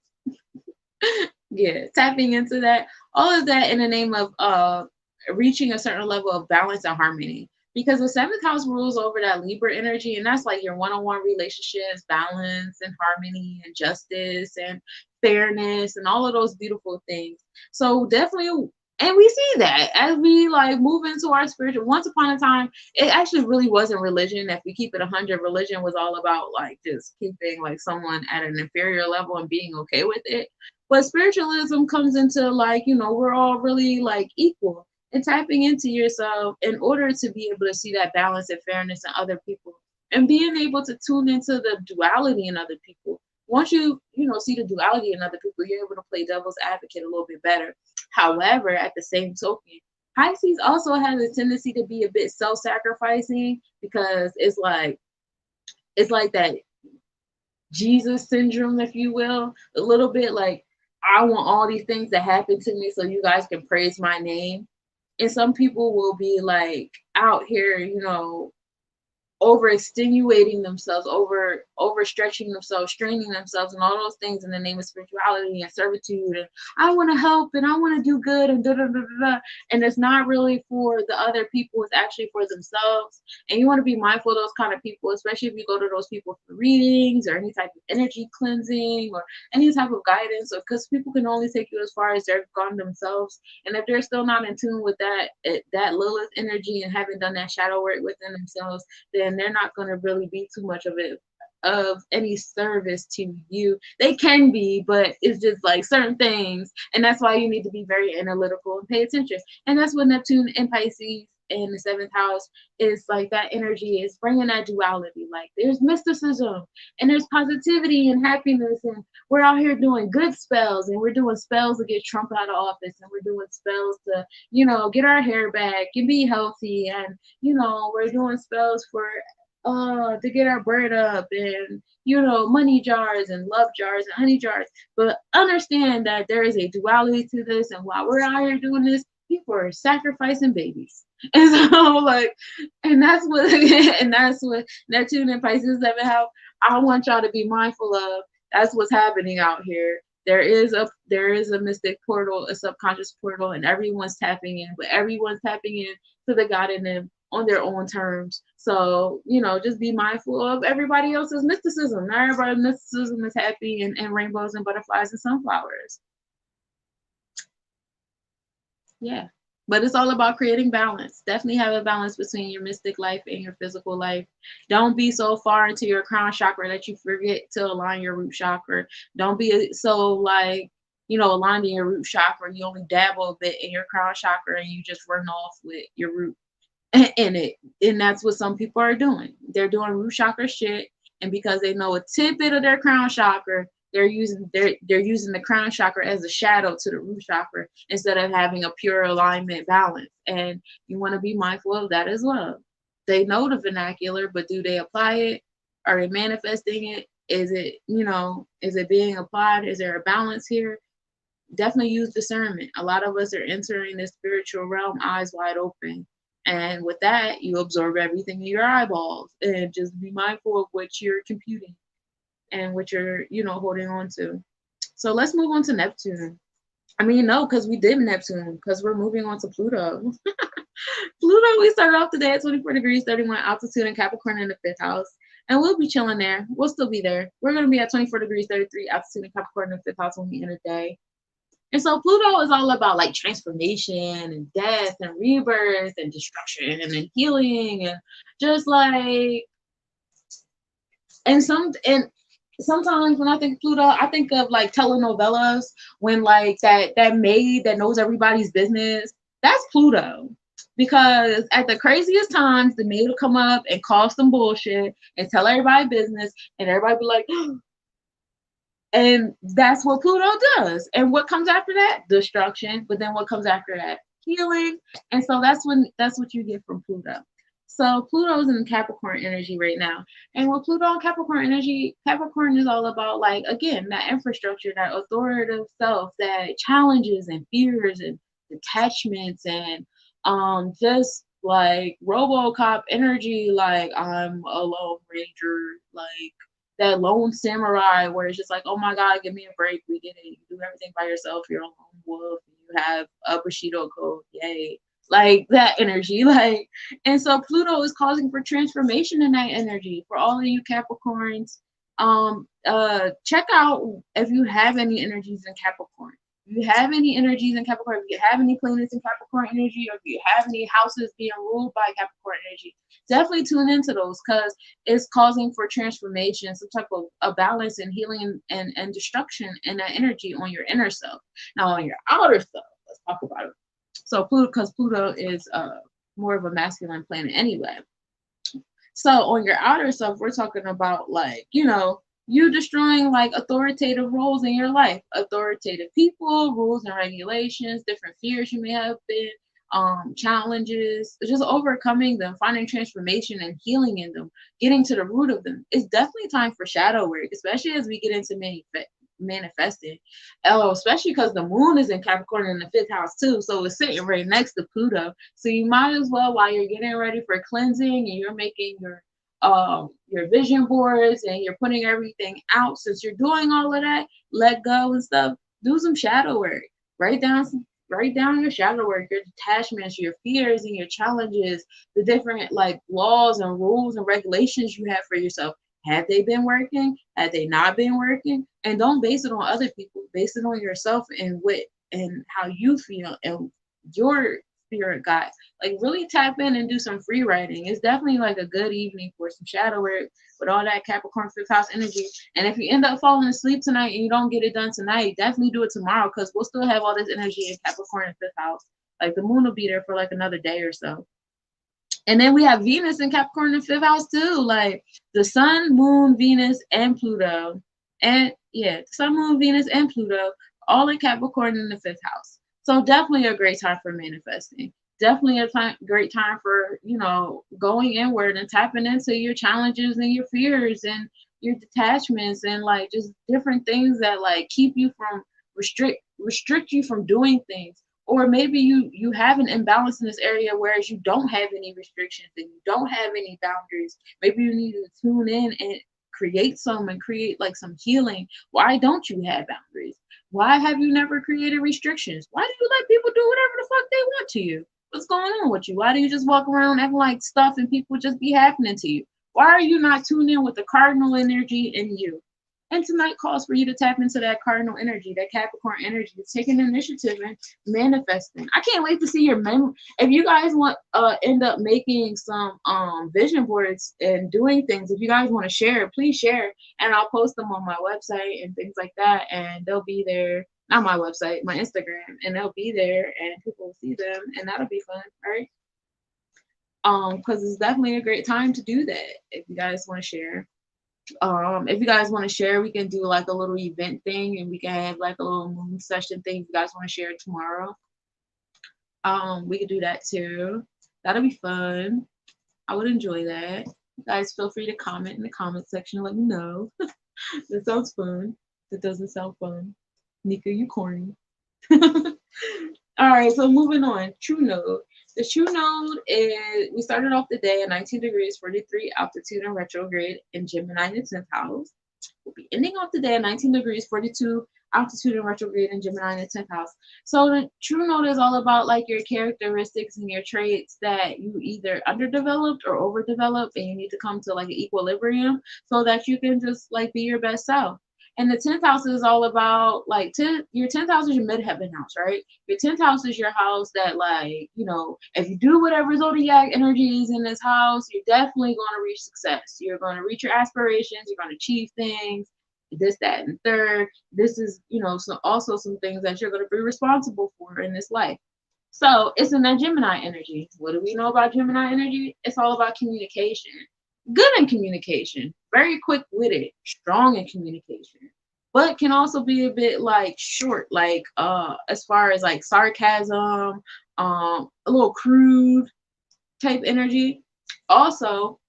Yeah, tapping into that, all of that in the name of reaching a certain level of balance and harmony. Because the 7th house rules over that Libra energy, and that's like your one-on-one relationships, balance and harmony and justice and fairness and all of those beautiful things. So definitely, and we see that as we like move into our spiritual. Once upon a time, it actually really wasn't religion. If we keep it 100, religion was all about like just keeping like someone at an inferior level and being okay with it. But spiritualism comes into like, we're all really like equal, and tapping into yourself in order to be able to see that balance and fairness in other people, and being able to tune into the duality in other people. Once see the duality in other people, you're able to play devil's advocate a little bit better. However, at the same token, Pisces also has a tendency to be a bit self-sacrificing, because it's like that Jesus syndrome, if you will, a little bit like, I want all these things to happen to me so you guys can praise my name. And some people will be like out here, over extenuating themselves, overstretching themselves, straining themselves, and all those things in the name of spirituality and servitude. And I want to help and I want to do good and da da da da. And it's not really for the other people, it's actually for themselves. And you want to be mindful of those kind of people, especially if you go to those people for readings or any type of energy cleansing or any type of guidance, because people can only take you as far as they've gone themselves. And if they're still not in tune with that Lilith energy and haven't done that shadow work within themselves, then they're not going to really be too much of any service to you. They can be, but it's just like certain things, and that's why you need to be very analytical and pay attention. And that's what Neptune and Pisces in the seventh house is like that energy is bringing that duality. Like there's mysticism and there's positivity and happiness, and we're out here doing good spells, and we're doing spells to get Trump out of office, and we're doing spells to, get our hair back and be healthy, and we're doing spells for to get our bread up, and money jars and love jars and honey jars. But understand that there is a duality to this, and while we're out here doing this, people are sacrificing babies. And so like, and that's what and that's what Neptune and Pisces 7 house, I want y'all to be mindful of. That's what's happening out here. There is a mystic portal, a subconscious portal, and everyone's tapping in, but everyone's tapping in to the God in them on their own terms. So, just be mindful of everybody else's mysticism. Not everybody's mysticism is happy and rainbows and butterflies and sunflowers. Yeah. But it's all about creating balance. Definitely have a balance between your mystic life and your physical life. Don't be so far into your crown chakra that you forget to align your root chakra. Don't be so aligned in your root chakra. You only dabble a bit in your crown chakra and you just run off with your root in it. And that's what some people are doing. They're doing root chakra shit, and because they know a tidbit of their crown chakra, they're using the crown chakra as a shadow to the root chakra instead of having a pure alignment balance. And you want to be mindful of that as well. They know the vernacular, but do they apply it? Are they manifesting it? Is it being applied? Is there a balance here? Definitely use discernment. A lot of us are entering the spiritual realm eyes wide open. And with that, you absorb everything in your eyeballs, and just be mindful of what you're computing and what you're, holding on to. So let's move on to Neptune. I mean, no, because we did Neptune, because we're moving on to Pluto. Pluto, we started off today at 24 degrees, 31 altitude in Capricorn in the 5th house. And we'll be chilling there. We'll still be there. We're going to be at 24 degrees, 33 altitude in Capricorn in the 5th house when we end the day. And so Pluto is all about like transformation and death and rebirth and destruction and healing, and just like, and sometimes when I think Pluto, I think of like telenovelas, when like that maid that knows everybody's business, that's Pluto. Because at the craziest times, the maid will come up and cause some bullshit and tell everybody business, and everybody be like, and that's what Pluto does. And what comes after that? Destruction. But then what comes after that? Healing. And so that's what you get from Pluto. So Pluto's in Capricorn energy right now. And with Pluto and Capricorn energy, Capricorn is all about, like, again, that infrastructure, that authoritative self, that challenges and fears and attachments, and just like RoboCop energy, like I'm a lone ranger, like that lone samurai, where it's just like, oh my God, give me a break. We get it. You do everything by yourself. You're a lone wolf. You have a Bushido code. Yay. Like that energy. Like, and so Pluto is causing for transformation in that energy for all of you Capricorns. Check out if you have any energies in Capricorn. If you have any energies in Capricorn, if you have any planets in Capricorn energy, or if you have any houses being ruled by Capricorn energy, definitely tune into those, because it's causing for transformation, some type of a balance and healing and destruction in that energy on your inner self. Now on your outer self, let's talk about it. So Pluto, because Pluto is more of a masculine planet anyway. So on your outer self, we're talking about, like, you destroying like authoritative roles in your life, authoritative people, rules and regulations, different fears you may have been, challenges, just overcoming them, finding transformation and healing in them, getting to the root of them. It's definitely time for shadow work, especially as we get into manifesting. Especially because the moon is in Capricorn in the 5th house too, so it's sitting right next to Pluto. So you might as well, while you're getting ready for cleansing and you're making your vision boards and you're putting everything out, since you're doing all of that, let go and stuff, do some shadow work. Write down your shadow work, your detachments, your fears and your challenges, the different like laws and rules and regulations you have for yourself. Have they been working? Have they not been working? And don't base it on other people. Base it on yourself and how you feel and your spirit guide. Like, really tap in and do some free writing. It's definitely like a good evening for some shadow work with all that Capricorn 5th house energy. And if you end up falling asleep tonight and you don't get it done tonight, definitely do it tomorrow, because we'll still have all this energy in Capricorn and 5th house. Like, the moon will be there for like another day or so. And then we have Venus in Capricorn in the fifth house too. Like the Sun, Moon, Venus, and Pluto. And yeah, Sun, Moon, Venus, and Pluto, all in Capricorn in the fifth house. So definitely a great time for manifesting. Definitely a great time for, going inward and tapping into your challenges and your fears and your detachments and like just different things that like keep you from restrict you from doing things. Or maybe you have an imbalance in this area, whereas you don't have any restrictions and you don't have any boundaries. Maybe you need to tune in and create like some healing. Why don't you have boundaries? Why have you never created restrictions? Why do you let people do whatever the fuck they want to you? What's going on with you? Why do you just walk around acting like stuff and people just be happening to you? Why are you not tuned in with the cardinal energy in you? And tonight calls for you to tap into that cardinal energy, that Capricorn energy, taking initiative and manifesting. I can't wait to see your memory. If you guys want end up making some vision boards and doing things, if you guys want to share, please share, and I'll post them on my website and things like that, and they'll be there. Not my website, my Instagram, and they'll be there, and people will see them, and that'll be fun, right? Because it's definitely a great time to do that if you guys want to share. If you guys want to share, we can do like a little event thing, and we can have like a little moon session thing. If you guys want to share it tomorrow, we could do that too. That'll be fun. I would enjoy that. You guys feel free to comment in the comment section and let me know. That sounds fun. That doesn't sound fun. Nika, you corny. All right, so moving on. True node. The true node is, we started off the day at 19 degrees, 43 altitude and retrograde in Gemini in the 10th house. We'll be ending off the day at 19 degrees, 42 altitude and retrograde in Gemini in the 10th house. So the true node is all about like your characteristics and your traits that you either underdeveloped or overdeveloped, and you need to come to like an equilibrium so that you can just like be your best self. And the 10th house is all about like your 10th house is your midheaven house, right? Your 10th house is your house that, like, if you do whatever zodiac energy is in this house, you're definitely going to reach success. You're going to reach your aspirations. You're going to achieve things, this, that, and third. This is, so also some things that you're going to be responsible for in this life. So it's in that Gemini energy. What do we know about Gemini energy? It's all about communication. Good in communication, very quick-witted, strong in communication, but can also be a bit like short, like as far as like sarcasm, a little crude type energy. Also,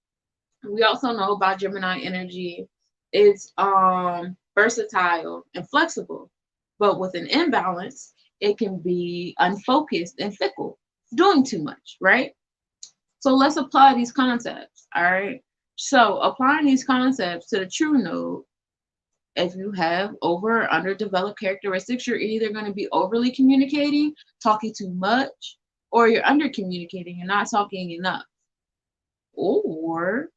we also know about Gemini energy, it's versatile and flexible, but with an imbalance, it can be unfocused and fickle, doing too much, right? So let's apply these concepts, all right? So applying these concepts to the true node, if you have over or underdeveloped characteristics, you're either going to be overly communicating, talking too much, or you're under communicating, you're not talking enough. Or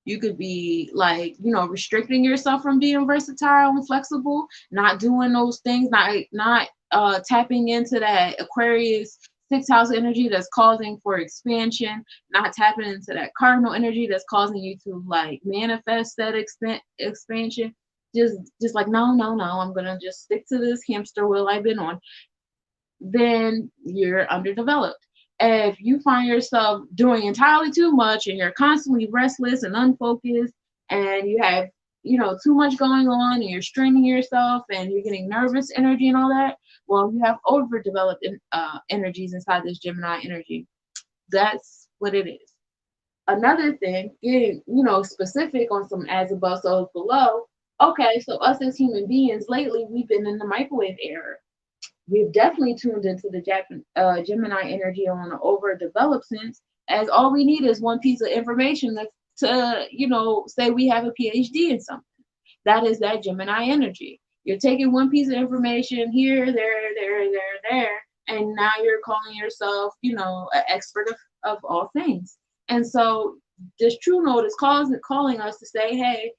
you could be like, restricting yourself from being versatile and flexible, not doing those things, not tapping into that Aquarius 6th house energy that's causing for expansion, not tapping into that cardinal energy that's causing you to like manifest that expansion. Just like, no, I'm gonna just stick to this hamster wheel I've been on. Then you're underdeveloped. If you find yourself doing entirely too much and you're constantly restless and unfocused, and you have too much going on, and you're straining yourself and you're getting nervous energy and all that, well, you have overdeveloped energies inside this Gemini energy. That's what it is. Another thing, getting specific on some as above, so below. Okay, so us as human beings lately, we've been in the microwave era. We've definitely tuned into the Gemini energy on an overdeveloped sense, as all we need is one piece of information to say we have a PhD in something. That is that Gemini energy. You're taking one piece of information here, there, and now you're calling yourself, an expert of all things. And so this true node is calling us to say, hey,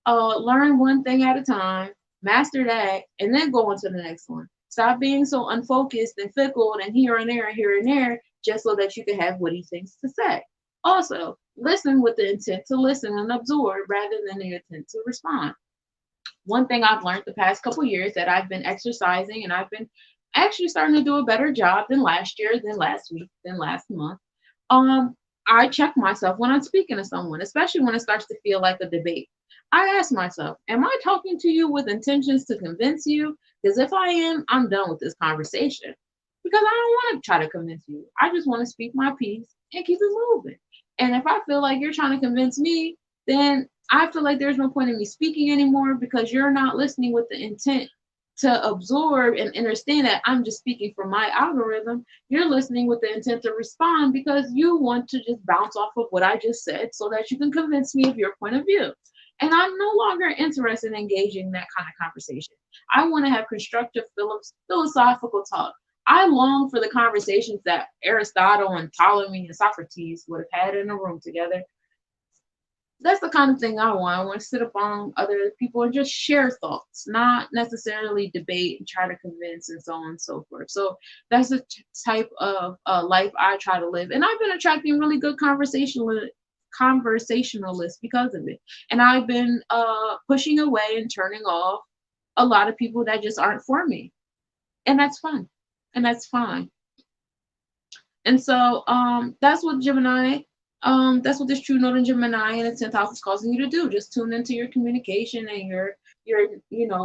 learn one thing at a time, master that, and then go on to the next one. Stop being so unfocused and fickle and here and there, just so that you can have witty things to say. Also, listen with the intent to listen and absorb rather than the intent to respond. One thing I've learned the past couple years that I've been exercising, and I've been actually starting to do a better job than last year, than last week, than last month, I check myself when I'm speaking to someone, especially when it starts to feel like a debate. I ask myself, am I talking to you with intentions to convince you? Because if I am, I'm done with this conversation. Because I don't want to try to convince you. I just want to speak my piece and keep it moving. And if I feel like you're trying to convince me, then I feel like there's no point in me speaking anymore because you're not listening with the intent to absorb and understand that I'm just speaking from my algorithm. You're listening with the intent to respond because you want to just bounce off of what I just said so that you can convince me of your point of view. And I'm no longer interested in engaging in that kind of conversation. I want to have constructive philosophical talk. I long for the conversations that Aristotle and Ptolemy and Socrates would have had in a room together. That's the kind of thing I want. I want to sit up on other people and just share thoughts, not necessarily debate and try to convince and so on and so forth. So that's the type of life I try to live. And I've been attracting really good conversationalists because of it. And I've been pushing away and turning off a lot of people that just aren't for me. And that's fun. And that's fine. And so that's what Gemini, that's what this true note in Gemini and its 10th house is causing you to do. Just tune into your communication and your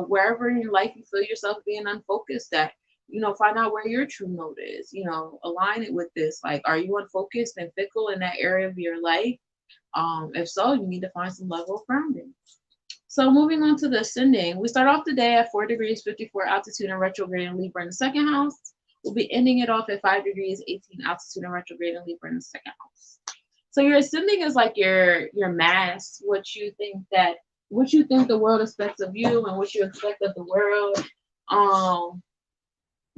wherever in your life you feel yourself being unfocused at. Find out where your true note is. Align it with this. Like, are you unfocused and fickle in that area of your life? If so, you need to find some level of grounding. So moving on to the ascending, we start off the day at 4 degrees 54 altitude and retrograde in Libra in the second house. We'll be ending it off at 5 degrees 18 altitude and retrograde in Libra in the second house. So your ascending is like your mass, what you think the world expects of you and what you expect of the world.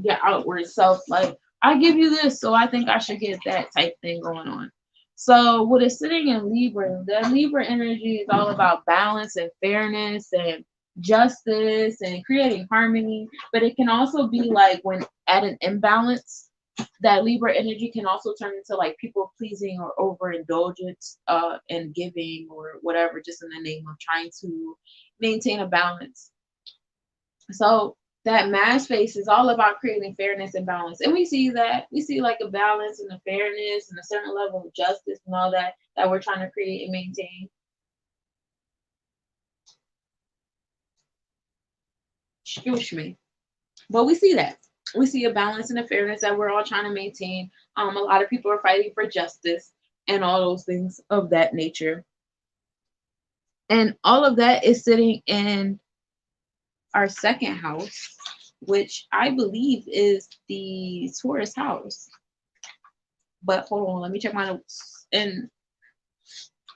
Your outward self, like, I give you this, so I think I should get that type thing going on. So with it sitting in Libra, the Libra energy is all about balance and fairness and justice and creating harmony. But it can also be like when at an imbalance, that Libra energy can also turn into like people pleasing or overindulgence and giving or whatever, just in the name of trying to maintain a balance. So that mass space is all about creating fairness and balance. And we see like a balance and a fairness and a certain level of justice and all that we're trying to create and maintain. Excuse me. But we see that. We see a balance and a fairness that we're all trying to maintain. A lot of people are fighting for justice and all those things of that nature. And all of that is sitting in our second house, which I believe is the Taurus house. But hold on, let me check my notes. And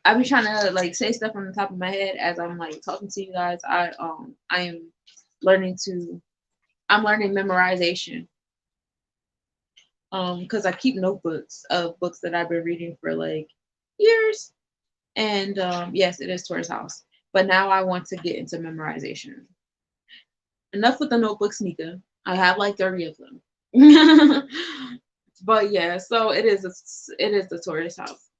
I've been trying to like say stuff on the top of my head as I'm like talking to you guys. I'm learning memorization. Because I keep notebooks of books that I've been reading for like years. And yes, it is Taurus house. But now I want to get into memorization. Enough with the notebooks, Nika. I have like 30 of them. But yeah, so it is the Taurus house.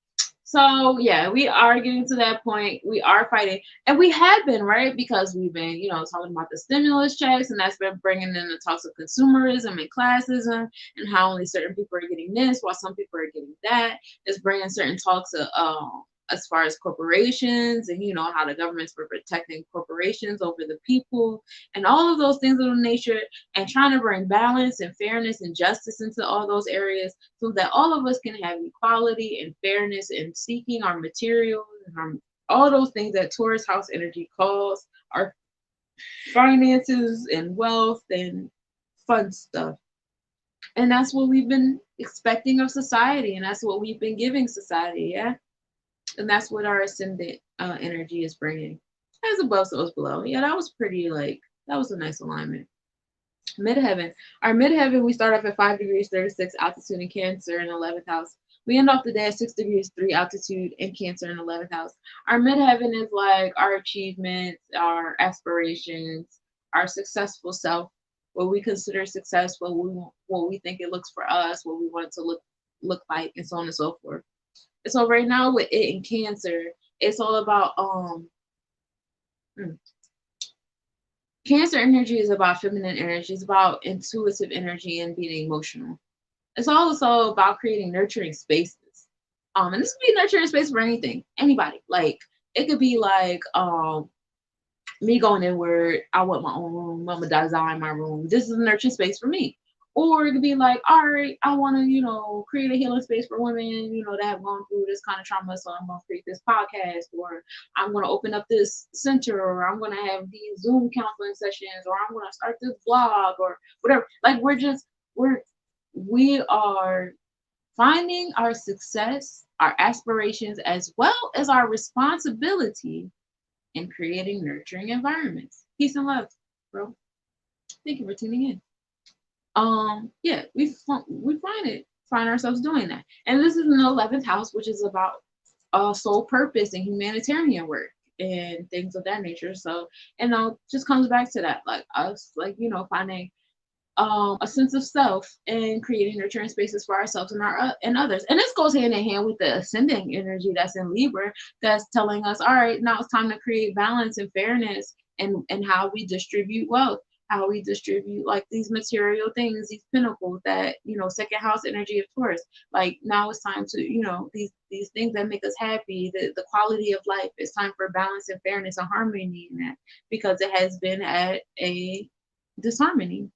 So yeah, we are getting to that point. We are fighting, and we have been, right, because we've been, talking about the stimulus checks, and that's been bringing in the talks of consumerism and classism, and how only certain people are getting this while some people are getting that. It's bringing certain talks of as far as corporations and how the governments were protecting corporations over the people and all of those things of the nature, and trying to bring balance and fairness and justice into all those areas so that all of us can have equality and fairness in seeking our materials and all those things that Taurus house energy calls our finances and wealth and fun stuff. And that's what we've been expecting of society, and that's what we've been giving society. Yeah. And that's what our ascendant energy is bringing. As above, so as below. Yeah, that was that was a nice alignment. Midheaven. Our midheaven, we start off at 5 degrees 36 altitude in Cancer in 11th house. We end off the day at 6 degrees 3 altitude in Cancer in 11th house. Our midheaven is like our achievements, our aspirations, our successful self, what we consider successful, what we think it looks for us, what we want it to look like, and so on and so forth. So right now with it in Cancer, it's all about Cancer energy is about feminine energy. It's about intuitive energy and being emotional. It's also about creating nurturing spaces. And this could be nurturing space for anything, anybody. Like it could be like me going inward. I want my own room. I'm gonna design my room. This is a nurturing space for me. Or it could be like, all right, I want to, create a healing space for women, that have gone through this kind of trauma. So I'm gonna create this podcast, or I'm gonna open up this center, or I'm gonna have these Zoom counseling sessions, or I'm gonna start this blog, or whatever. Like we are finding our success, our aspirations, as well as our responsibility in creating nurturing environments. Peace and love, bro. Thank you for tuning in. Yeah, find ourselves doing that. And this is in the 11th house, which is about soul purpose and humanitarian work and things of that nature. So, just comes back to that, like us, like, finding a sense of self and creating nurturing spaces for ourselves and our and others. And this goes hand in hand with the ascending energy that's in Libra, that's telling us, all right, now it's time to create balance and fairness and how we distribute wealth, how we distribute like these material things, these pinnacles that, second house energy of Taurus. Like now it's time to, these things that make us happy, the quality of life. It's time for balance and fairness and harmony in that, because it has been at a disharmony.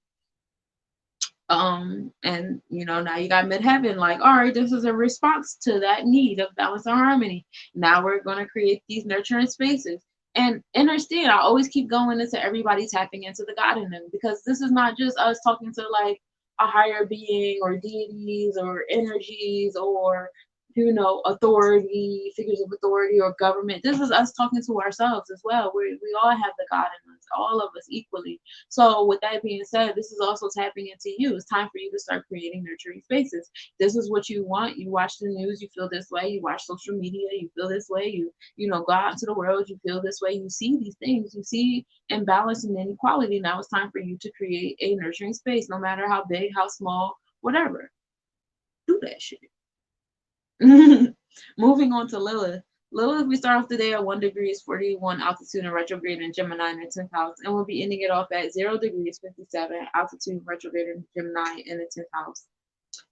And now you got midheaven, like, all right, this is a response to that need of balance and harmony. Now we're going to create these nurturing spaces. And understand, I always keep going into everybody tapping into the God in them, because this is not just us talking to like a higher being or deities or energies or authority, figures of authority or government. This is us talking to ourselves as well. We all have the God in us, all of us equally. So with that being said, this is also tapping into you. It's time for you to start creating nurturing spaces. This is what you want. You watch the news, you feel this way. You watch social media, you feel this way. You go out into the world, you feel this way. You see these things, you see imbalance and inequality. Now it's time for you to create a nurturing space, no matter how big, how small, whatever. Do that shit. Moving on to Lilith. Lilith, we start off the day at 1 degrees 41 altitude and retrograde in Gemini in the 10th house, and we'll be ending it off at 0 degrees 57 altitude retrograde in Gemini in the 10th house.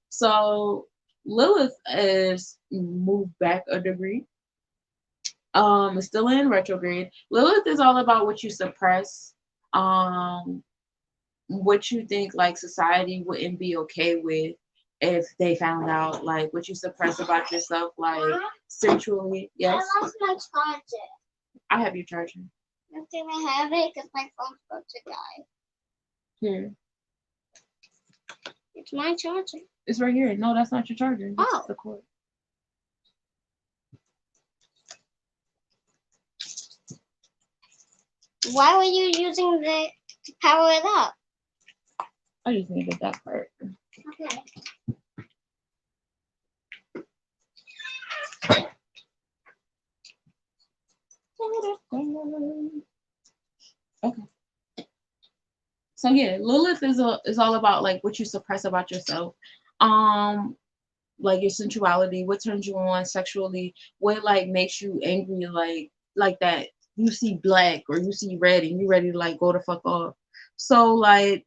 So Lilith is moved back a degree. It's still in retrograde. Lilith is all about what you suppress, what you think like society wouldn't be okay with if they found out, like what you suppress about yourself, like sensually. Yes. I lost my charger. I have your charger. I'm gonna have it because my phone's about to die. Here. It's my charger. It's right here. No, that's not your charger. That's oh. The cord. Why were you using the to power it up? I just needed that part. Okay. Okay. So yeah, Lilith is all about like what you suppress about yourself. Like your sensuality, what turns you on sexually, what like makes you angry, like that you see black or you see red and you ready to like go the fuck off. So like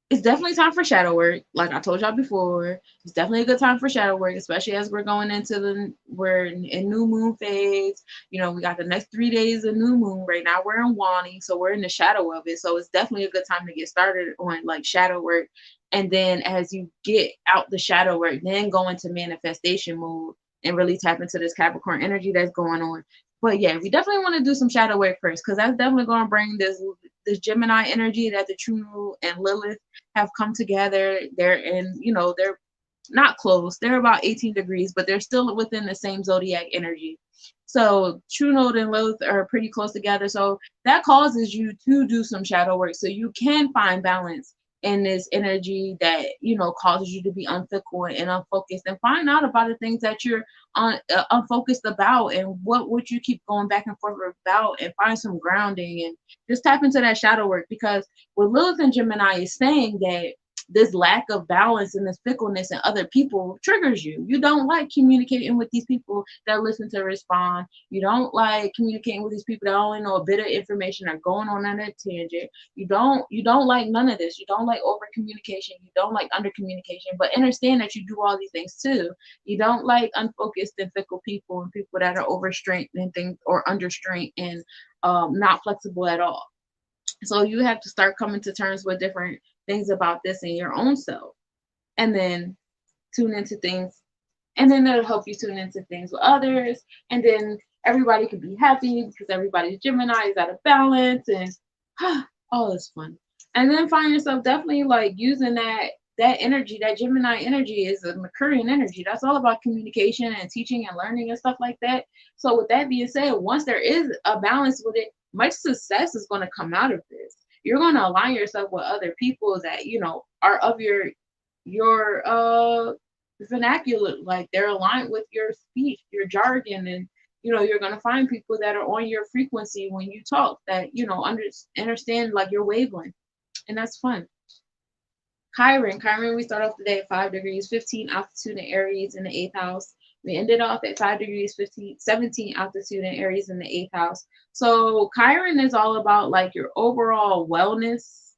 it's definitely time for shadow work. Like I told y'all before, it's definitely a good time for shadow work, especially as we're going into we're in new moon phase. We got the next 3 days of new moon. Right now we're in Wani, so we're in the shadow of it. So it's definitely a good time to get started on like shadow work. And then as you get out the shadow work, then go into manifestation mode and really tap into this Capricorn energy that's going on. But yeah, we definitely want to do some shadow work first, because that's definitely going to bring this Gemini energy that the True Moon and Lilith have come together. They're they're not close. They're about 18 degrees, but they're still within the same zodiac energy. So True Node and Lilith are pretty close together. So that causes you to do some shadow work so you can find balance in this energy that causes you to be unfickle and unfocused, and find out about the things that you're unfocused about and what you keep going back and forth about, and find some grounding and just tap into that shadow work. Because what Lilith and Gemini is saying, that this lack of balance and this fickleness in other people triggers you. You don't like communicating with these people that listen to respond. You don't like communicating with these people that only know a bit of information or going on a tangent. You don't like none of this. You don't like over communication. You don't like under communication. But understand that you do all these things too. You don't like unfocused and fickle people and people that are overstrained and things or understrained and not flexible at all. So you have to start coming to terms with different things about this in your own self, and then tune into things, and then it'll help you tune into things with others, and then everybody can be happy because everybody's Gemini is out of balance, and all this fun. And then find yourself definitely like using that energy, that Gemini energy is a Mercurian energy. That's all about communication and teaching and learning and stuff like that. So with that being said, once there is a balance with it, much success is going to come out of this. You're going to align yourself with other people that are of your vernacular, like they're aligned with your speech, your jargon, and you're going to find people that are on your frequency when you talk, that understand like your wavelength, and that's fun. Chiron, we start off the day at 5 degrees, 15 altitude in Aries in the 8th house. We ended off at 5 degrees, 17 altitude in Aries in the 8th house. So Chiron is all about like your overall wellness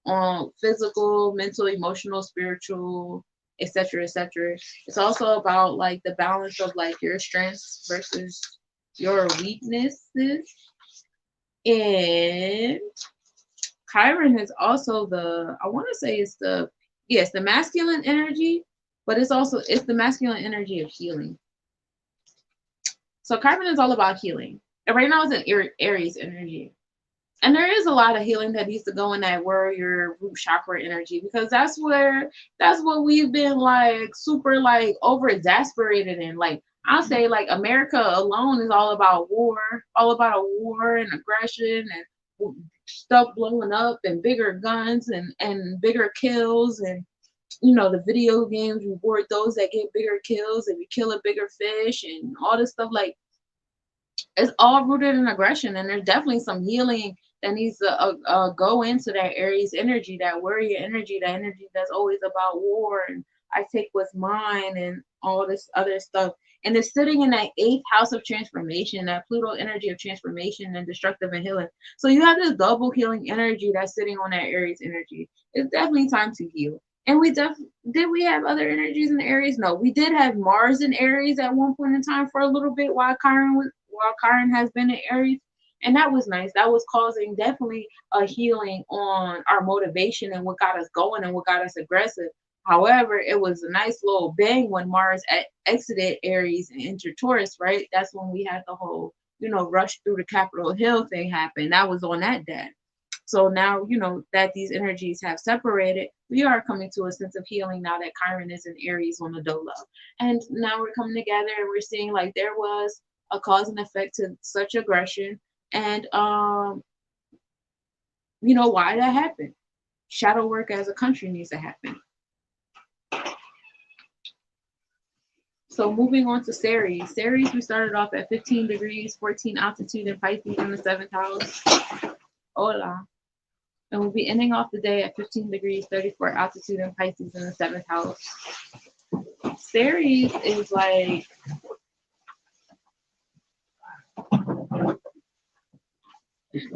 on physical, mental, emotional, spiritual, etc., etc. It's also about like the balance of like your strengths versus your weaknesses. And Chiron is also I want to say it's the masculine energy, but it's the masculine energy of healing. So Chiron is all about healing. And right now it's an Aries energy. And there is a lot of healing that needs to go in that warrior root chakra energy, because that's what we've been like super like over exasperated in. Like I'll say like America alone is all about war and aggression and stuff blowing up and bigger guns and bigger kills, and the video games reward those that get bigger kills and you kill a bigger fish and all this stuff. Like it's all rooted in aggression, and there's definitely some healing that needs to go into that Aries energy, that warrior energy, that energy that's always about war and I take what's mine and all this other stuff. And it's sitting in that 8th house of transformation, that Pluto energy of transformation and destructive and healing. So you have this double healing energy that's sitting on that Aries energy. It's definitely time to heal. And did we have other energies in the Aries? No, we did have Mars in Aries at one point in time for a little bit while Chiron has been in Aries. And that was nice. That was causing definitely a healing on our motivation and what got us going and what got us aggressive. However, it was a nice little bang when Mars exited Aries and entered Taurus, right? That's when we had the whole, rush through the Capitol Hill thing happen. That was on that day. So now, that these energies have separated, we are coming to a sense of healing now that Chiron is in Aries on the Dolo. And now we're coming together and we're seeing like there was a cause and effect to such aggression. And why that happened. Shadow work as a country needs to happen. So moving on to Ceres. Ceres, we started off at 15 degrees, 14 altitude in Pisces in the 7th house. Hola. And we'll be ending off the day at 15 degrees, 34 altitude in Pisces in the 7th house. Ceres is like, it's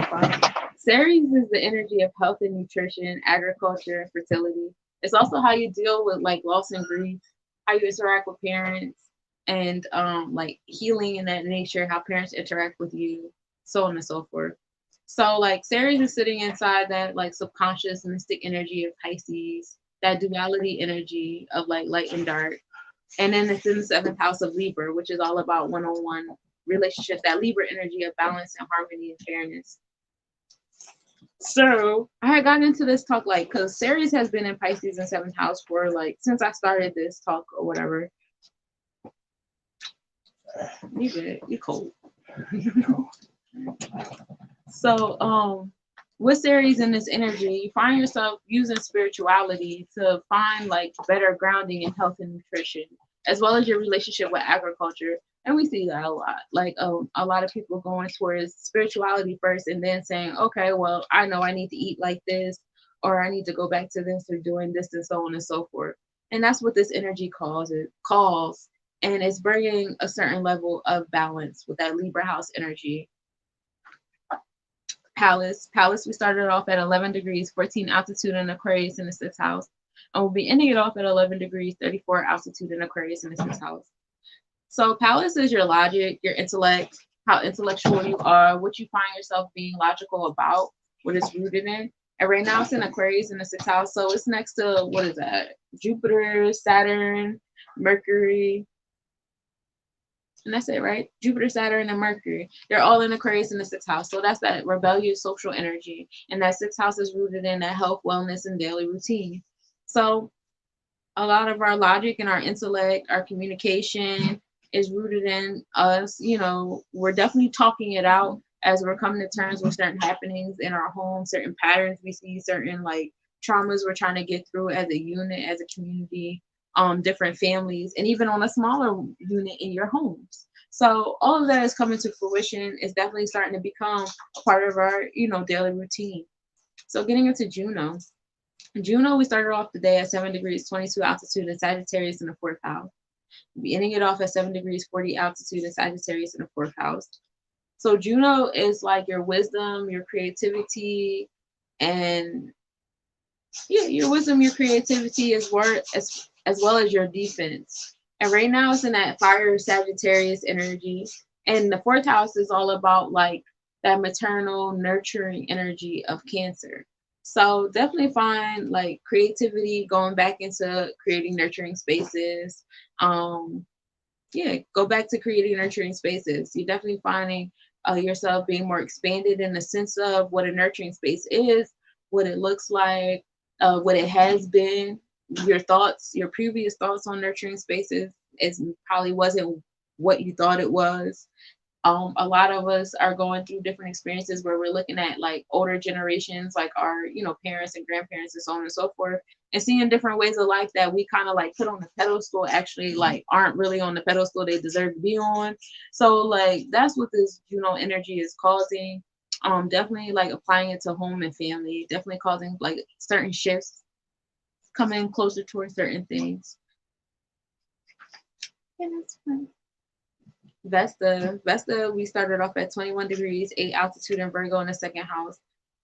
fine. Ceres is the energy of health and nutrition, agriculture, and fertility. It's also how you deal with like loss and grief, how you interact with parents, and like healing in that nature, how parents interact with you, so on and so forth. So like Ceres is sitting inside that like subconscious mystic energy of Pisces, that duality energy of like light and dark. And then it's in the 7th house of Libra, which is all about one-on-one relationship, that Libra energy of balance and harmony and fairness. So I had gotten into this talk like, because Ceres has been in Pisces in 7th house for like since I started this talk or whatever. You good? You cold? So with Ceres in this energy, you find yourself using spirituality to find like better grounding in health and nutrition, as well as your relationship with agriculture. And we see that a lot. Like a lot of people going towards spirituality first and then saying, okay, well, I know I need to eat like this, or I need to go back to this or doing this and so on and so forth. And that's what this energy calls. And it's bringing a certain level of balance with that Libra house energy. Palace, we started off at 11 degrees, 14 altitude in Aquarius in the sixth house. And we'll be ending it off at 11 degrees, 34 altitude in Aquarius in the sixth house. So Palace is your logic, your intellect, how intellectual you are, what you find yourself being logical about, what it's rooted in. And right now it's in Aquarius in the sixth house. So it's next to, what is that? Jupiter, Saturn, Mercury. And that's it, right? Jupiter, Saturn, and Mercury. They're all in Aquarius in the sixth house. So that's that rebellious social energy. And that sixth house is rooted in that health, wellness, and daily routine. So a lot of our logic and our intellect, our communication is rooted in us. You know, we're definitely talking it out as we're coming to terms with certain happenings in our home, certain patterns we see, certain like traumas we're trying to get through as a unit, as a community, different families, and even on a smaller unit in your homes. So all of that is coming to fruition. Is definitely starting to become a part of our, daily routine. So getting into Juno. Juno, we started off the day at 7 degrees, 22 altitude in Sagittarius in the fourth house. We'll be ending it off at 7 degrees, 40 altitude in Sagittarius in the fourth house. So Juno is like your wisdom, your creativity, and your wisdom, your creativity as well as your defense. And right now it's in that fire Sagittarius energy. And the fourth house is all about like that maternal, nurturing energy of Cancer. So definitely find like creativity going back into creating nurturing spaces. Go back to creating nurturing spaces. You're definitely finding yourself being more expanded in the sense of what a nurturing space is, what it looks like, what it has been. Your previous thoughts on nurturing spaces probably wasn't what you thought it was. A lot of us are going through different experiences where we're looking at like older generations, like our, parents and grandparents and so on and so forth, and seeing different ways of life that we kind of like put on the pedestal actually like aren't really on the pedestal they deserve to be on. So like that's what this Juno energy is causing. Definitely like applying it to home and family, definitely causing like certain shifts, coming closer towards certain things. Yeah, that's fun. Vesta, we started off at 21 degrees, 8 altitude in Virgo in the second house.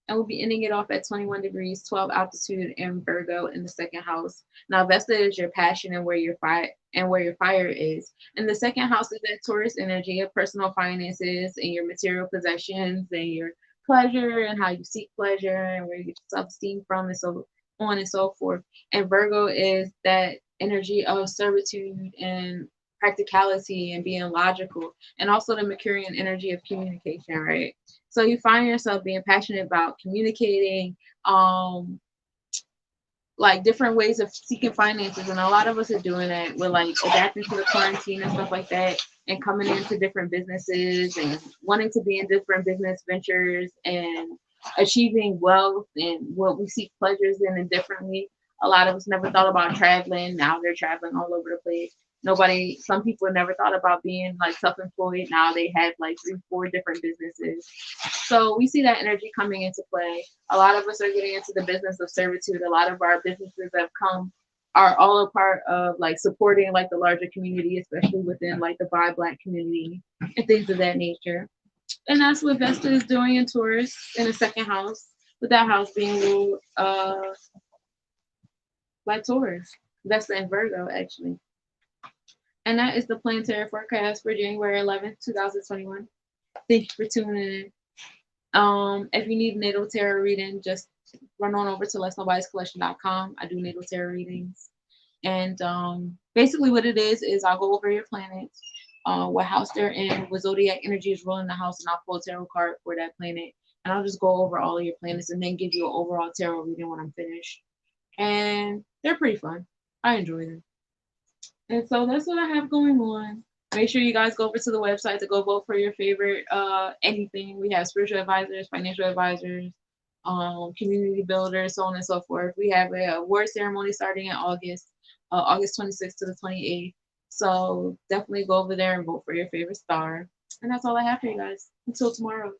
And we'll be ending it off at 21 degrees, 12 altitude in Virgo in the second house. Now, Vesta is your passion and where your fire is. And the second house is that Taurus energy of personal finances and your material possessions and your pleasure and how you seek pleasure and where you get your self-esteem from and so on and so forth. And Virgo is that energy of servitude and practicality and being logical, and also the Mercurian energy of communication, right? So you find yourself being passionate about communicating, like different ways of seeking finances, and a lot of us are doing that. We're like adapting to the quarantine and stuff like that, and coming into different businesses and wanting to be in different business ventures and achieving wealth and what we seek pleasures in and differently. A lot of us never thought about traveling. Now they're traveling all over the place. Some people never thought about being like self-employed. Now they have like 3-4 different businesses. So we see that energy coming into play. A lot of us are getting into the business of servitude. A lot of our businesses are all a part of like supporting like the larger community, especially within like the Black community and things of that nature. And that's what Vesta is doing in Taurus in the second house, with that house being ruled by Taurus. Vesta and Virgo, actually. And that is the planetary forecast for January 11th, 2021. Thank you for tuning in. If you need natal tarot reading, just run on over to letsnobodiescollection.com. I do natal tarot readings. And basically what it is I'll go over your planets, what house they're in, what zodiac energy is ruling the house, and I'll pull a tarot card for that planet. And I'll just go over all of your planets and then give you an overall tarot reading when I'm finished. And they're pretty fun. I enjoy them. And so that's what I have going on. Make sure you guys go over to the website to go vote for your favorite anything. We have spiritual advisors, financial advisors, community builders, so on and so forth. We have a award ceremony starting in August 26th to the 28th. So definitely go over there and vote for your favorite star. And that's all I have for you guys. Until tomorrow.